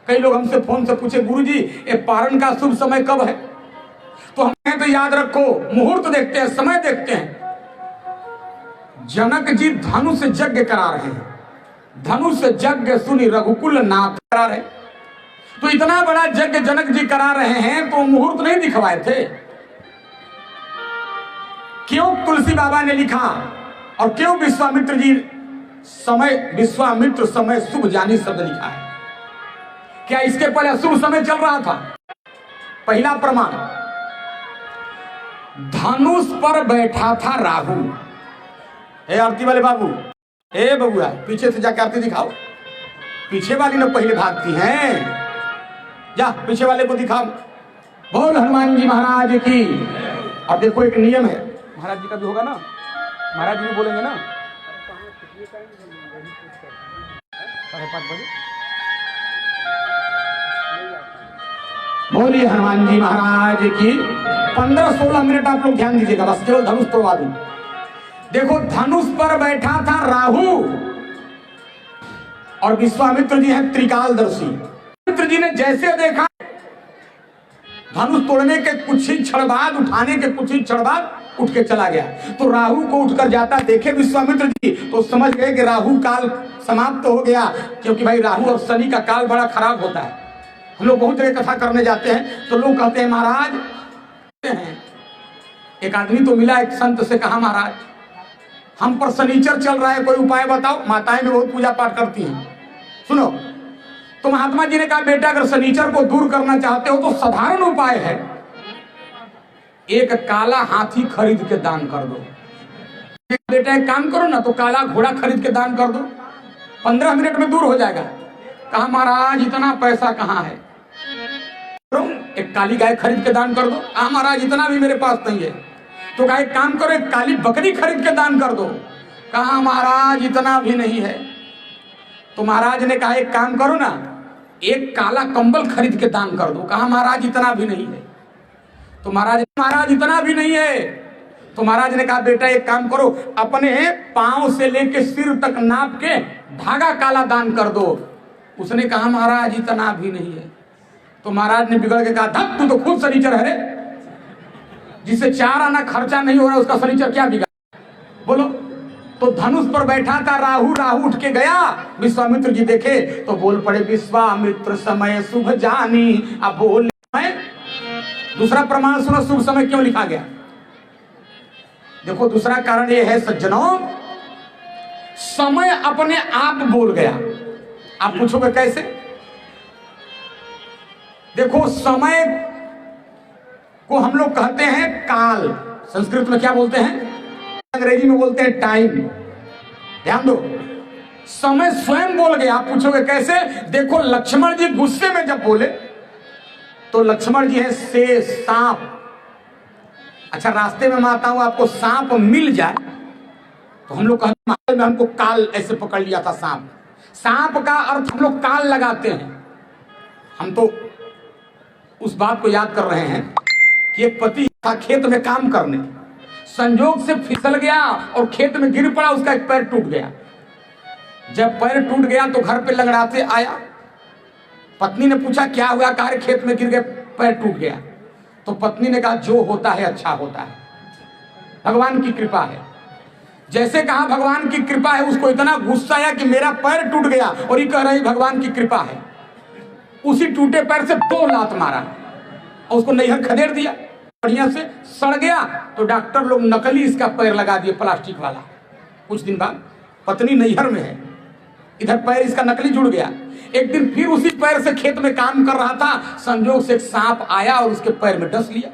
कई लोग हमसे फोन से पूछे गुरुजी ये पारण का शुभ समय कब है? तो हमें तो याद रखो, मुहूर्त देखते हैं, समय देखते हैं। जनक जी धनुष यज्ञ करा रहे हैं, धनुष यज्ञ सुनी रघुकुल नाथ करा रहे। तो इतना बड़ा यज्ञ जनक जी करा रहे हैं तो मुहूर्त नहीं दिखवाए थे? क्यों तुलसी बाबा ने लिखा और क्यों विश्वामित्र जी विश्वामित्र समय शुभ जानी शब्द लिखा है? क्या इसके पहले अशुभ समय चल रहा था? पहला प्रमाण, धनुष पर बैठा था राहु। हे आरती वाले बाबू, हे बबुआ, पीछे से जाके आरती दिखाओ। पीछे वाली ने पहले भागती हैं, जा पीछे वाले को दिखाओ। बोल हनुमान जी महाराज की। अब देखो एक नियम है, महाराज जी का भी होगा ना, महाराज जी भी बोलेंगे ना। 5:30 बजे बोलिए हनुमान जी महाराज की। 15-16 मिनट आप लोग ध्यान दीजिएगा, बस केवल धनुष तोड़वा दूं। देखो धनुष पर बैठा था राहु और विश्वामित्र जी हैं त्रिकालदर्शी। विश्वामित्र जी ने जैसे देखा, धनुष तोड़ने के कुछ ही क्षण बाद, उठाने के कुछ ही क्षण बाद उठ के चला गया। तो राहु को उठकर जाता देखे विश्वामित्र जी तो समझ गए कि राहु काल समाप्त हो गया, क्योंकि भाई राहु और शनि का काल बड़ा खराब होता है। हम लोग बहुत जगह कथा करने जाते हैं तो लोग कहते हैं महाराज, एक आदमी तो मिला, एक संत से कहा महाराज हम पर शनिचर चल रहा है, कोई उपाय बताओ। माताएं भी बहुत पूजा पाठ करती हैं, सुनो। तो महात्मा जी ने कहा बेटा अगर शनिचर को दूर करना चाहते हो तो साधारण उपाय है, एक काला हाथी खरीद के दान कर दो। बेटा एक काम करो ना, तो काला घोड़ा खरीद के दान कर दो, 15 मिनट में दूर हो जाएगा। कहा महाराज इतना पैसा कहाँ है? एक काली गाय खरीद के दान कर दो। कहा महाराज इतना भी मेरे पास नहीं है। तो कहा एक काम करो, एक काली बकरी खरीद के दान कर दो। कहा महाराज इतना भी नहीं है। तो महाराज ने कहा एक काम करो ना, एक काला कंबल खरीद के दान कर दो। कहा महाराज इतना भी नहीं है। तो महाराज इतना भी नहीं है तो महाराज ने कहा बेटा एक काम करो, अपने पांव से लेके सिर तक नाप के धागा काला दान कर दो। उसने कहा महाराज इतना भी नहीं है। तो महाराज ने बिगड़ के कहा धत तू तो खुद सनीचर है रे, जिसे 4 आना खर्चा नहीं हो रहा उसका सनीचर क्या बिगड़ा, बोलो। तो धनुष पर बैठा था राहु, राहु उठ के गया, विश्वामित्र जी देखे तो बोल पड़े विश्वामित्र समय शुभ जानी। अब बोल दूसरा प्रमाण सुनो, शुभ समय क्यों लिखा गया। देखो दूसरा कारण यह है सज्जनों, समय अपने आप बोल गया। आप पूछोगे कैसे। देखो समय को हम लोग कहते हैं काल, संस्कृत में क्या बोलते हैं, अंग्रेजी में बोलते हैं टाइम। ध्यान दो, समय स्वयं बोल गया। आप पूछोगे कैसे। देखो लक्ष्मण जी गुस्से में जब बोले तो लक्ष्मण जी है शेष सांप। अच्छा रास्ते में माता हूं आपको सांप मिल जाए तो हम लोग कहते हैं में हमको काल ऐसे पकड़ लिया था सांप। सांप का अर्थ हम लोग काल लगाते हैं। हम तो उस बात को याद कर रहे हैं कि एक पति था खेत में काम करने, संजोग से फिसल गया और खेत में गिर पड़ा, उसका एक पैर टूट गया। जब पैर टूट गया तो घर पे लंगड़ाते आया। पत्नी ने पूछा क्या हुआ, कहा खेत में गिर गए पैर टूट गया। तो पत्नी ने कहा जो होता है अच्छा होता है, भगवान की कृपा है। जैसे कहा भगवान की कृपा है, उसको इतना गुस्सा आया कि मेरा पैर टूट गया और ये कह रही भगवान की कृपा है। उसी टूटे पैर से 2 लात मारा और उसको नैहर खदेड़ दिया, बढ़िया से सड़ गया। तो डॉक्टर लोग नकली इसका पैर लगा दिए, प्लास्टिक वाला। कुछ दिन बाद पत्नी नैहर में है, इधर पैर इसका नकली जुड़ गया। एक दिन फिर उसी पैर से खेत में काम कर रहा था, संजोग से एक सांप आया और उसके पैर में डस लिया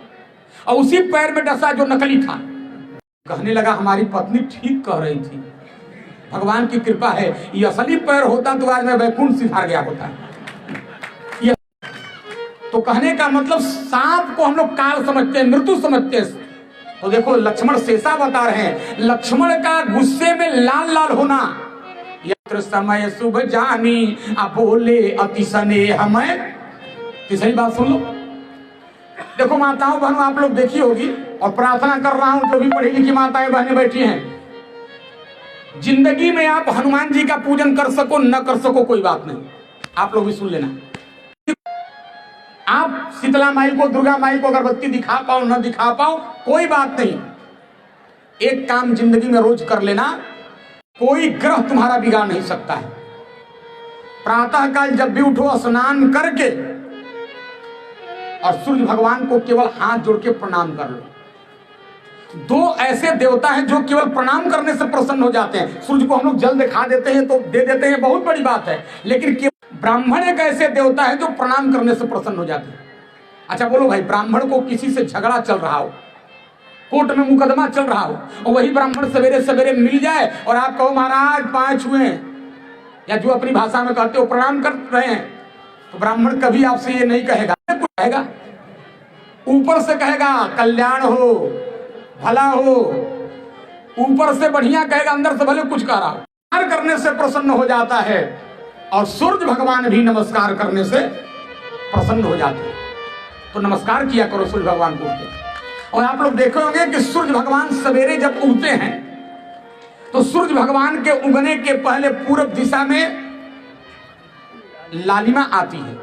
और उसी पैर में डसा जो नकली था। कहने लगा हमारी पत्नी ठीक कह रही थी, भगवान की कृपा है, ये असली पैर होता तो आज मैं वैकुंठ सिधार गया होता। तो कहने का मतलब सांप को हम लोग काल समझते हैं, मृत्यु समझते हैं। तो देखो लक्ष्मण शेषा बता रहे हैं, लक्ष्मण का गुस्से में लाल लाल होना। यत्र समय शुभ जानी अब बोले अति स्नेह हमें। तीसरी बात सुन लो। देखो माताओं बहनों आप लोग देखी होगी, और प्रार्थना कर रहा हूं जो भी पढ़ी लिखी माताएं बहनें बैठी हैं, जिंदगी में आप हनुमान जी का पूजन कर सको न कर सको कोई बात नहीं, आप लोग भी सुन लेना। आप शीतला माई को, दुर्गा माई को अगरबत्ती दिखा पाओ न दिखा पाओ कोई बात नहीं, एक काम जिंदगी में रोज कर लेना, कोई ग्रह तुम्हारा बिगाड़ नहीं सकता है। प्रातः काल जब भी उठो स्नान करके और सूर्य भगवान को केवल हाथ जोड़ के प्रणाम कर लो। 2 ऐसे देवता हैं जो केवल प्रणाम करने से प्रसन्न हो जाते हैं। सूर्य को हम लोग जल दिखा देते हैं तो दे देते हैं, बहुत बड़ी बात है, लेकिन ब्राह्मण एक ऐसे देवता है जो प्रणाम करने से प्रसन्न हो जाते हैं। अच्छा बोलो भाई, ब्राह्मण को किसी से झगड़ा चल रहा हो, कोर्ट में मुकदमा चल रहा हो, और वही ब्राह्मण सवेरे सवेरे मिल जाए और आप कहो महाराज 5 हुए, या जो अपनी भाषा में कहते हो प्रणाम कर रहे हैं, तो ब्राह्मण कभी आपसे ये नहीं कहेगा, कुछ कहेगा ऊपर से कहेगा कल्याण हो, भला हो, ऊपर से बढ़िया कहेगा, अंदर से भले कुछ कह रहा हो। नमस्कार करने से प्रसन्न हो जाता है और सूर्य भगवान भी नमस्कार करने से प्रसन्न हो जाते हैं। तो नमस्कार किया करो सूर्य भगवान को। और आप लोग देखे होंगे कि सूर्य भगवान सवेरे जब उगते हैं तो सूर्य भगवान के उगने के पहले पूर्व दिशा में लालिमा आती है,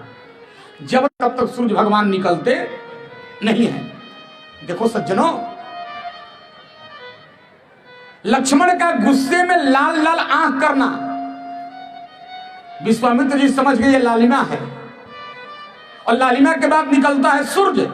जब तब तक सूर्य भगवान निकलते नहीं है। देखो सज्जनों, लक्ष्मण का गुस्से में लाल लाल आंख करना, विश्वामित्र जी समझ गए ये लालिमा है, और लालिमा के बाद निकलता है सूर्य।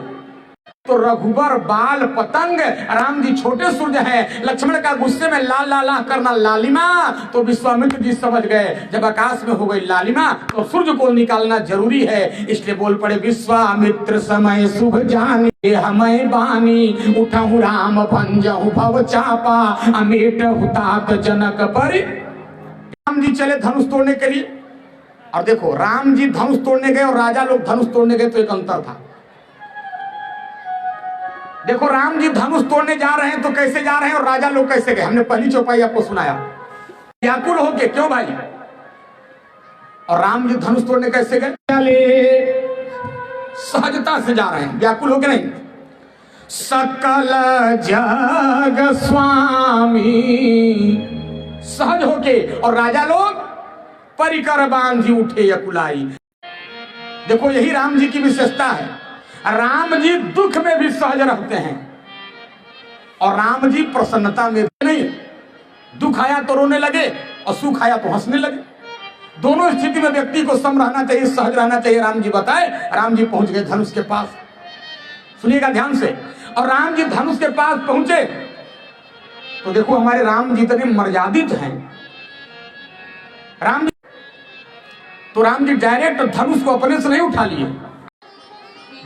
तो रघुबर बाल पतंग, राम जी छोटे सूर्य हैं, लक्ष्मण का गुस्से में लाल लाल आंख करना लालिमा। तो विश्वामित्र जी समझ गए जब आकाश में हो गई लालिमा तो सूर्य को निकालना जरूरी है, इसलिए बोल पड़े विश्वामित्र समय शुभ जानी हमें बानी, उठाऊ राम भंजहु भव चापा अमेट हुतात जनक परि। राम जी चले धनुष तोड़ने के लिए, और देखो राम जी धनुष तोड़ने गए और राजा लोग धनुष तोड़ने गए तो एक अंतर था। देखो राम जी धनुष तोड़ने जा रहे हैं तो कैसे जा रहे हैं और राजा लोग कैसे गए, हमने पहली चौपाई आपको सुनाया, व्याकुल होके क्यों भाई। और राम जी धनुष तोड़ने कैसे गए, सहजता से जा रहे हैं, व्याकुल होके नहीं। सकल जग स्वामी। सहज होके और राजा लोग परिकर बांधी उठे अकुलाई। देखो यही राम जी की विशेषता है। राम जी दुख में भी सहज रहते हैं और राम जी प्रसन्नता में भी नहीं। दुख आया तो रोने लगे और सुख आया तो हंसने लगे। दोनों स्थिति में व्यक्ति को सम रहना चाहिए, सहज रहना चाहिए। राम जी बताए, राम जी पहुंच गए धनुष के पास। सुनिएगा ध्यान से। और राम जी धनुष के पास पहुंचे तो देखो हमारे राम जी इतने मर्यादित हैं। राम जी डायरेक्ट धनुष को अपने से नहीं उठा लिए,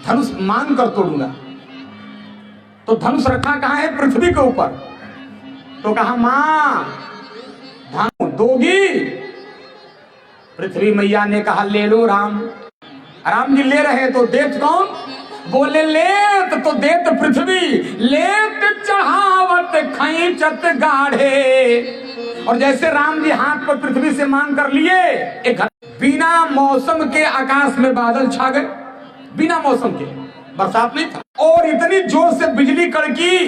धनुष मांग कर तोड़ूंगा। तो धनुष रखा कहां है? पृथ्वी के ऊपर। तो कहा मां धनुष दोगी? पृथ्वी मैया ने कहा ले लो राम। राम जी ले रहे तो देत कौन? बोले लेत तो देत पृथ्वी, लेत चढ़ावत खैचत गाढ़े। और जैसे राम जी हाथ पर पृथ्वी से मांग कर लिए, एक बिना मौसम के आकाश में बादल छा गए। बिना मौसम के, बरसात नहीं था, और इतनी जोर से बिजली कड़की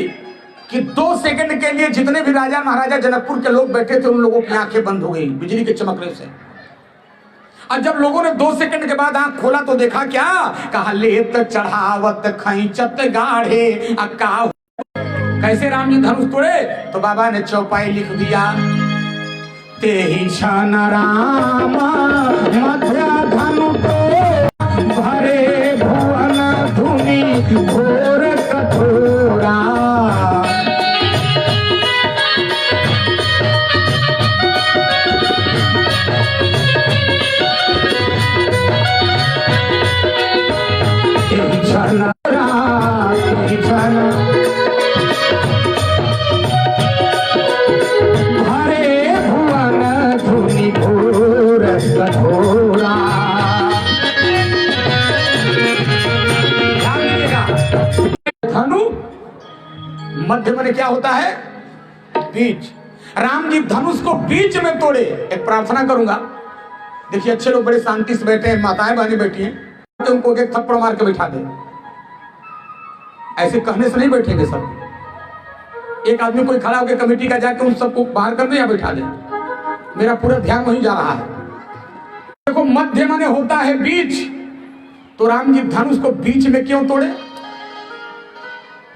कि 2 सेकंड के लिए जितने भी राजा महाराजा जनकपुर के लोग बैठे थे उन लोगों की आंखें बंद हो गई बिजली के चमकने से। और जब लोगों ने 2 सेकंड के बाद आंख खोला तो देखा क्या? कहा लेत चढ़ावत खैचत गाढ़े। कैसे राम जी धनुष तोड़े? तो बाबा ने चौपाई लिख दिया, तेहि क्षण राम मध्य धनु भरे भुवन धुनि घोर कठोरा। मध्य में क्या होता है? बीच। राम जी धनुष को बीच में तोड़े। एक प्रार्थना करूंगा, देखिए अच्छे लोग बड़े शांति से बैठे हैं, माताएं बहनें बैठी हैं, तो उनको एक थप्पड़ मार के बैठा दे। ऐसे कहने से नहीं बैठेंगे सब। एक आदमी कोई खड़ा होकर कमेटी का जाके उन सबको बाहर कर दे या बैठा दे। मेरा पूरा ध्यान वहीं जा रहा है। देखो मध्य माने होता है बीच, तो राम जी धनुष को बीच में क्यों तोड़े?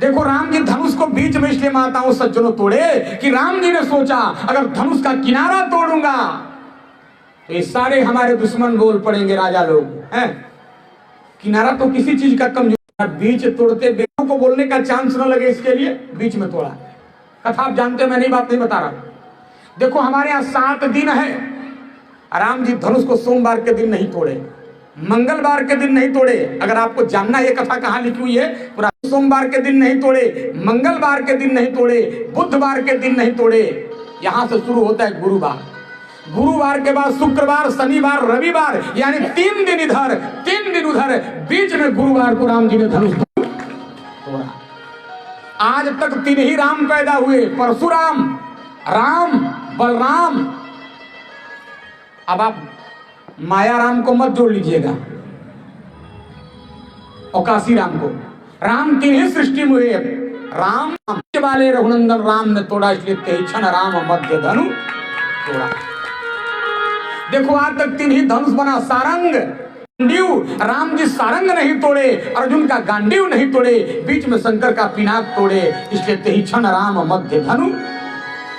देखो राम जी धनुष को बीच में इसलिए माताओं सज्जनों तोड़े कि राम जी ने सोचा अगर धनुष का किनारा तोड़ूंगा तो ये सारे हमारे दुश्मन बोल पड़ेंगे, राजा लोग हैं। किनारा तो किसी चीज का कमजोर, बीच तोड़ते बेटों को बोलने का चांस न लगे इसके लिए बीच में तोड़ा। कथा आप जानते, मैं नई बात नहीं बता रहा। देखो हमारे यहाँ 7 दिन है। राम जी धनुष को सोमवार के दिन नहीं तोड़े, मंगलवार के दिन नहीं तोड़े। अगर आपको जानना ये कथा कहाँ लिखी हुई है, पूरा सोमवार के दिन नहीं तोड़े, मंगलवार के दिन नहीं तोड़े, बुधवार के दिन नहीं तोड़े। यहां से शुरू होता है गुरुवार, गुरुवार के बाद शुक्रवार, शनिवार, रविवार, यानी 3 दिन इधर 3 दिन उधर। बीच में गुरुवार को राम जी ने धनुष तोड़ा। आज तक 3 ही राम पैदा हुए, परशुराम, राम, बलराम। अब आप माया राम को मत जोड़ लीजिएगा और काशी राम को। राम 3 ही सृष्टि में हुए। राम वाले रघुनंदन राम ने तोड़ा, इसलिए तेहि क्षण राम मध्य धनु तोड़ा। देखो आज तक 3 ही धनुष बना, सारंग, गांडीव। राम जी सारंग नहीं तोड़े, अर्जुन का गांडीव नहीं तोड़े, बीच में शंकर का पिनाक तोड़े, इसलिए तेहि क्षण राम मध्य धनु।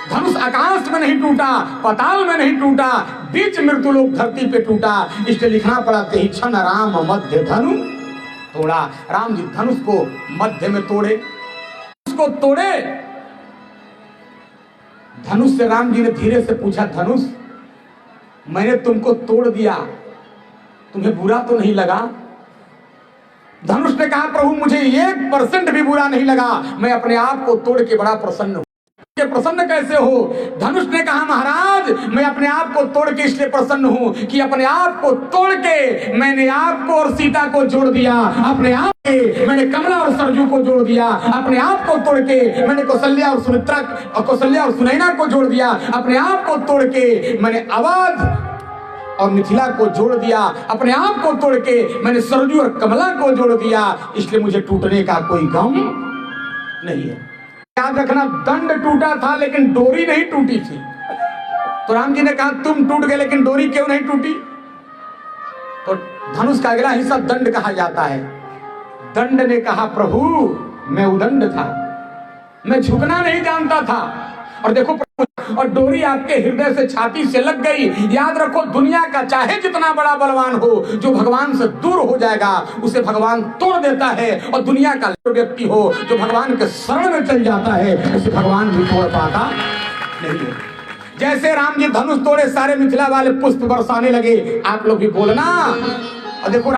धनुष आकाश में नहीं टूटा, पाताल में नहीं टूटा, बीच मृत्युलोक धरती पे टूटा, इसलिए लिखना पड़ा तेहि क्षण राम मध्य धनु तोड़ा। राम जी धनुष को मध्य में तोड़े, उसको तोड़े। धनुष से राम जी ने धीरे से पूछा, धनुष मैंने तुमको तोड़ दिया, तुम्हें बुरा तो नहीं लगा? धनुष ने कहा, प्रभु मुझे 1% भी बुरा नहीं लगा, मैं अपने आप को तोड़ के बड़ा प्रसन्न हूं। प्रसन्न कैसे हो? धनुष ने कहा, महाराज मैं अपने आप को तोड़ के इसलिए प्रसन्न हूं कि अपने आप को तोड़ के मैंने आपको और सीता को जोड़ दिया, अपने आप के मैंने कमला और सरजू को जोड़ दिया, अपने आप को तोड़ के मैंने कौशल्या और सुमित्रा और कौशल्या और सुनैना को जोड़ दिया, अपने आप को तोड़ के मैंने अवध और मिथिला को जोड़ दिया, अपने आप को तोड़ के मैंने सरजू और कमला को जोड़ दिया, इसलिए मुझे टूटने का कोई गम नहीं है। याद रखना, दंड टूटा था लेकिन डोरी नहीं टूटी थी। तो राम जी ने कहा तुम टूट गए लेकिन डोरी क्यों नहीं टूटी? तो धनुष का अगला हिस्सा दंड कहा जाता है। दंड ने कहा प्रभु मैं उदंड था, मैं झुकना नहीं जानता था। और देखो प्रभु, और डोरी आपके हृदय से छाती से लग गई। याद रखो, दुनिया का चाहे जितना बड़ा बलवान हो, जो भगवान से दूर हो जाएगा उसे भगवान तोड़ देता है। और दुनिया का व्यक्ति हो जो भगवान के शरण में चल जाता है उसे भगवान भी तोड़ पाता नहीं है। जैसे राम जी धनुष तोड़े, सारे मिथिला वाले पुष्प बरसाने लगे। आप लोग भी बोलना। और देखो,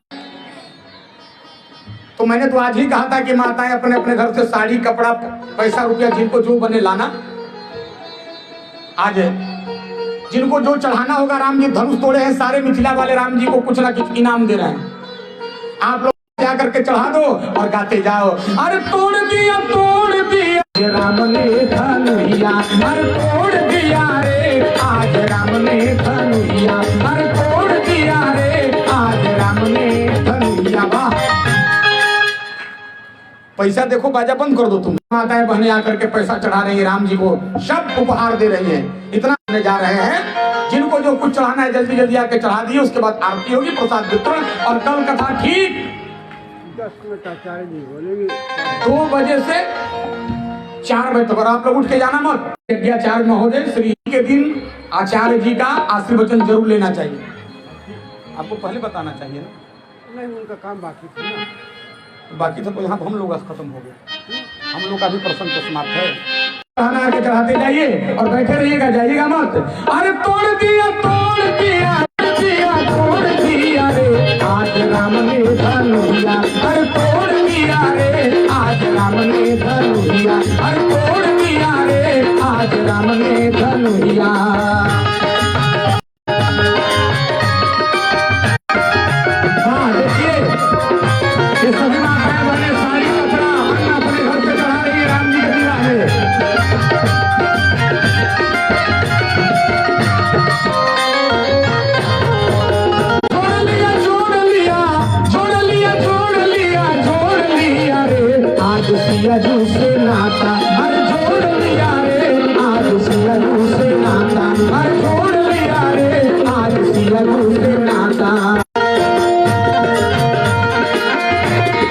तो मैंने तो आज ही कहा था कि माताएं अपने अपने घर से साड़ी, कपड़ा, पैसा, रुपया जिनको जो बने लाना। आज जिनको जो चढ़ाना होगा, राम जी धनुष तोड़े हैं, सारे मिथिला वाले राम जी को कुछ ना कुछ इनाम दे रहे हैं। आप लोग जा करके चढ़ा दो और गाते जाओ, अरे तोड़ दिया राम ने धनुया, अरे तोड़ दिया रे आज राम ने धनुया, अरे तोड़ दिया रे आज राम ने धनुया। वाह, पैसा देखो, बाजा बंद कर दो। तुम माताएं बहनें आकर के पैसा चढ़ा रही है, राम जी को सब उपहार दे रही है। इतना जा रहे हैं, जिनको जो कुछ चढ़ाना है जल्दी जल्दी आके चढ़ा दिए। उसके बाद आरती होगी, प्रसाद वितरण, और कल कथा ठीक 2 बजे से 4 बजे तक। और आप लोग उठ के जाना मत। यज्ञाचार्य महोदय श्री के दिन आचार्य जी का आशीर्वचन जरूर लेना चाहिए। आपको पहले बताना चाहिए ना। नहीं, उनका काम बाकी था ना। बाकी तो यहाँ हम लोग खत्म हो गए। हम लोग का भी प्रसंग तो समाप्त है। खाना आके चढ़ाते जाइए और बैठे रहिएगा, जाइएगा मत। अरे तोड़ दिया रे आज राम ने धनुया, अरे तोड़ दिया रे आज राम ने धनुया, अरे तोड़ दिया रे आज राम ने धनुया। हाँ देखिए, ये सभी माताएं बहनें साड़ी कपड़ा अपने घर से चढ़ा रही है राम जी के दीवाने। सियाजू से नाता हर जोड़ लिया रे आज सियाजू से नाता हर जोड़ लिया रे आज सियाजू से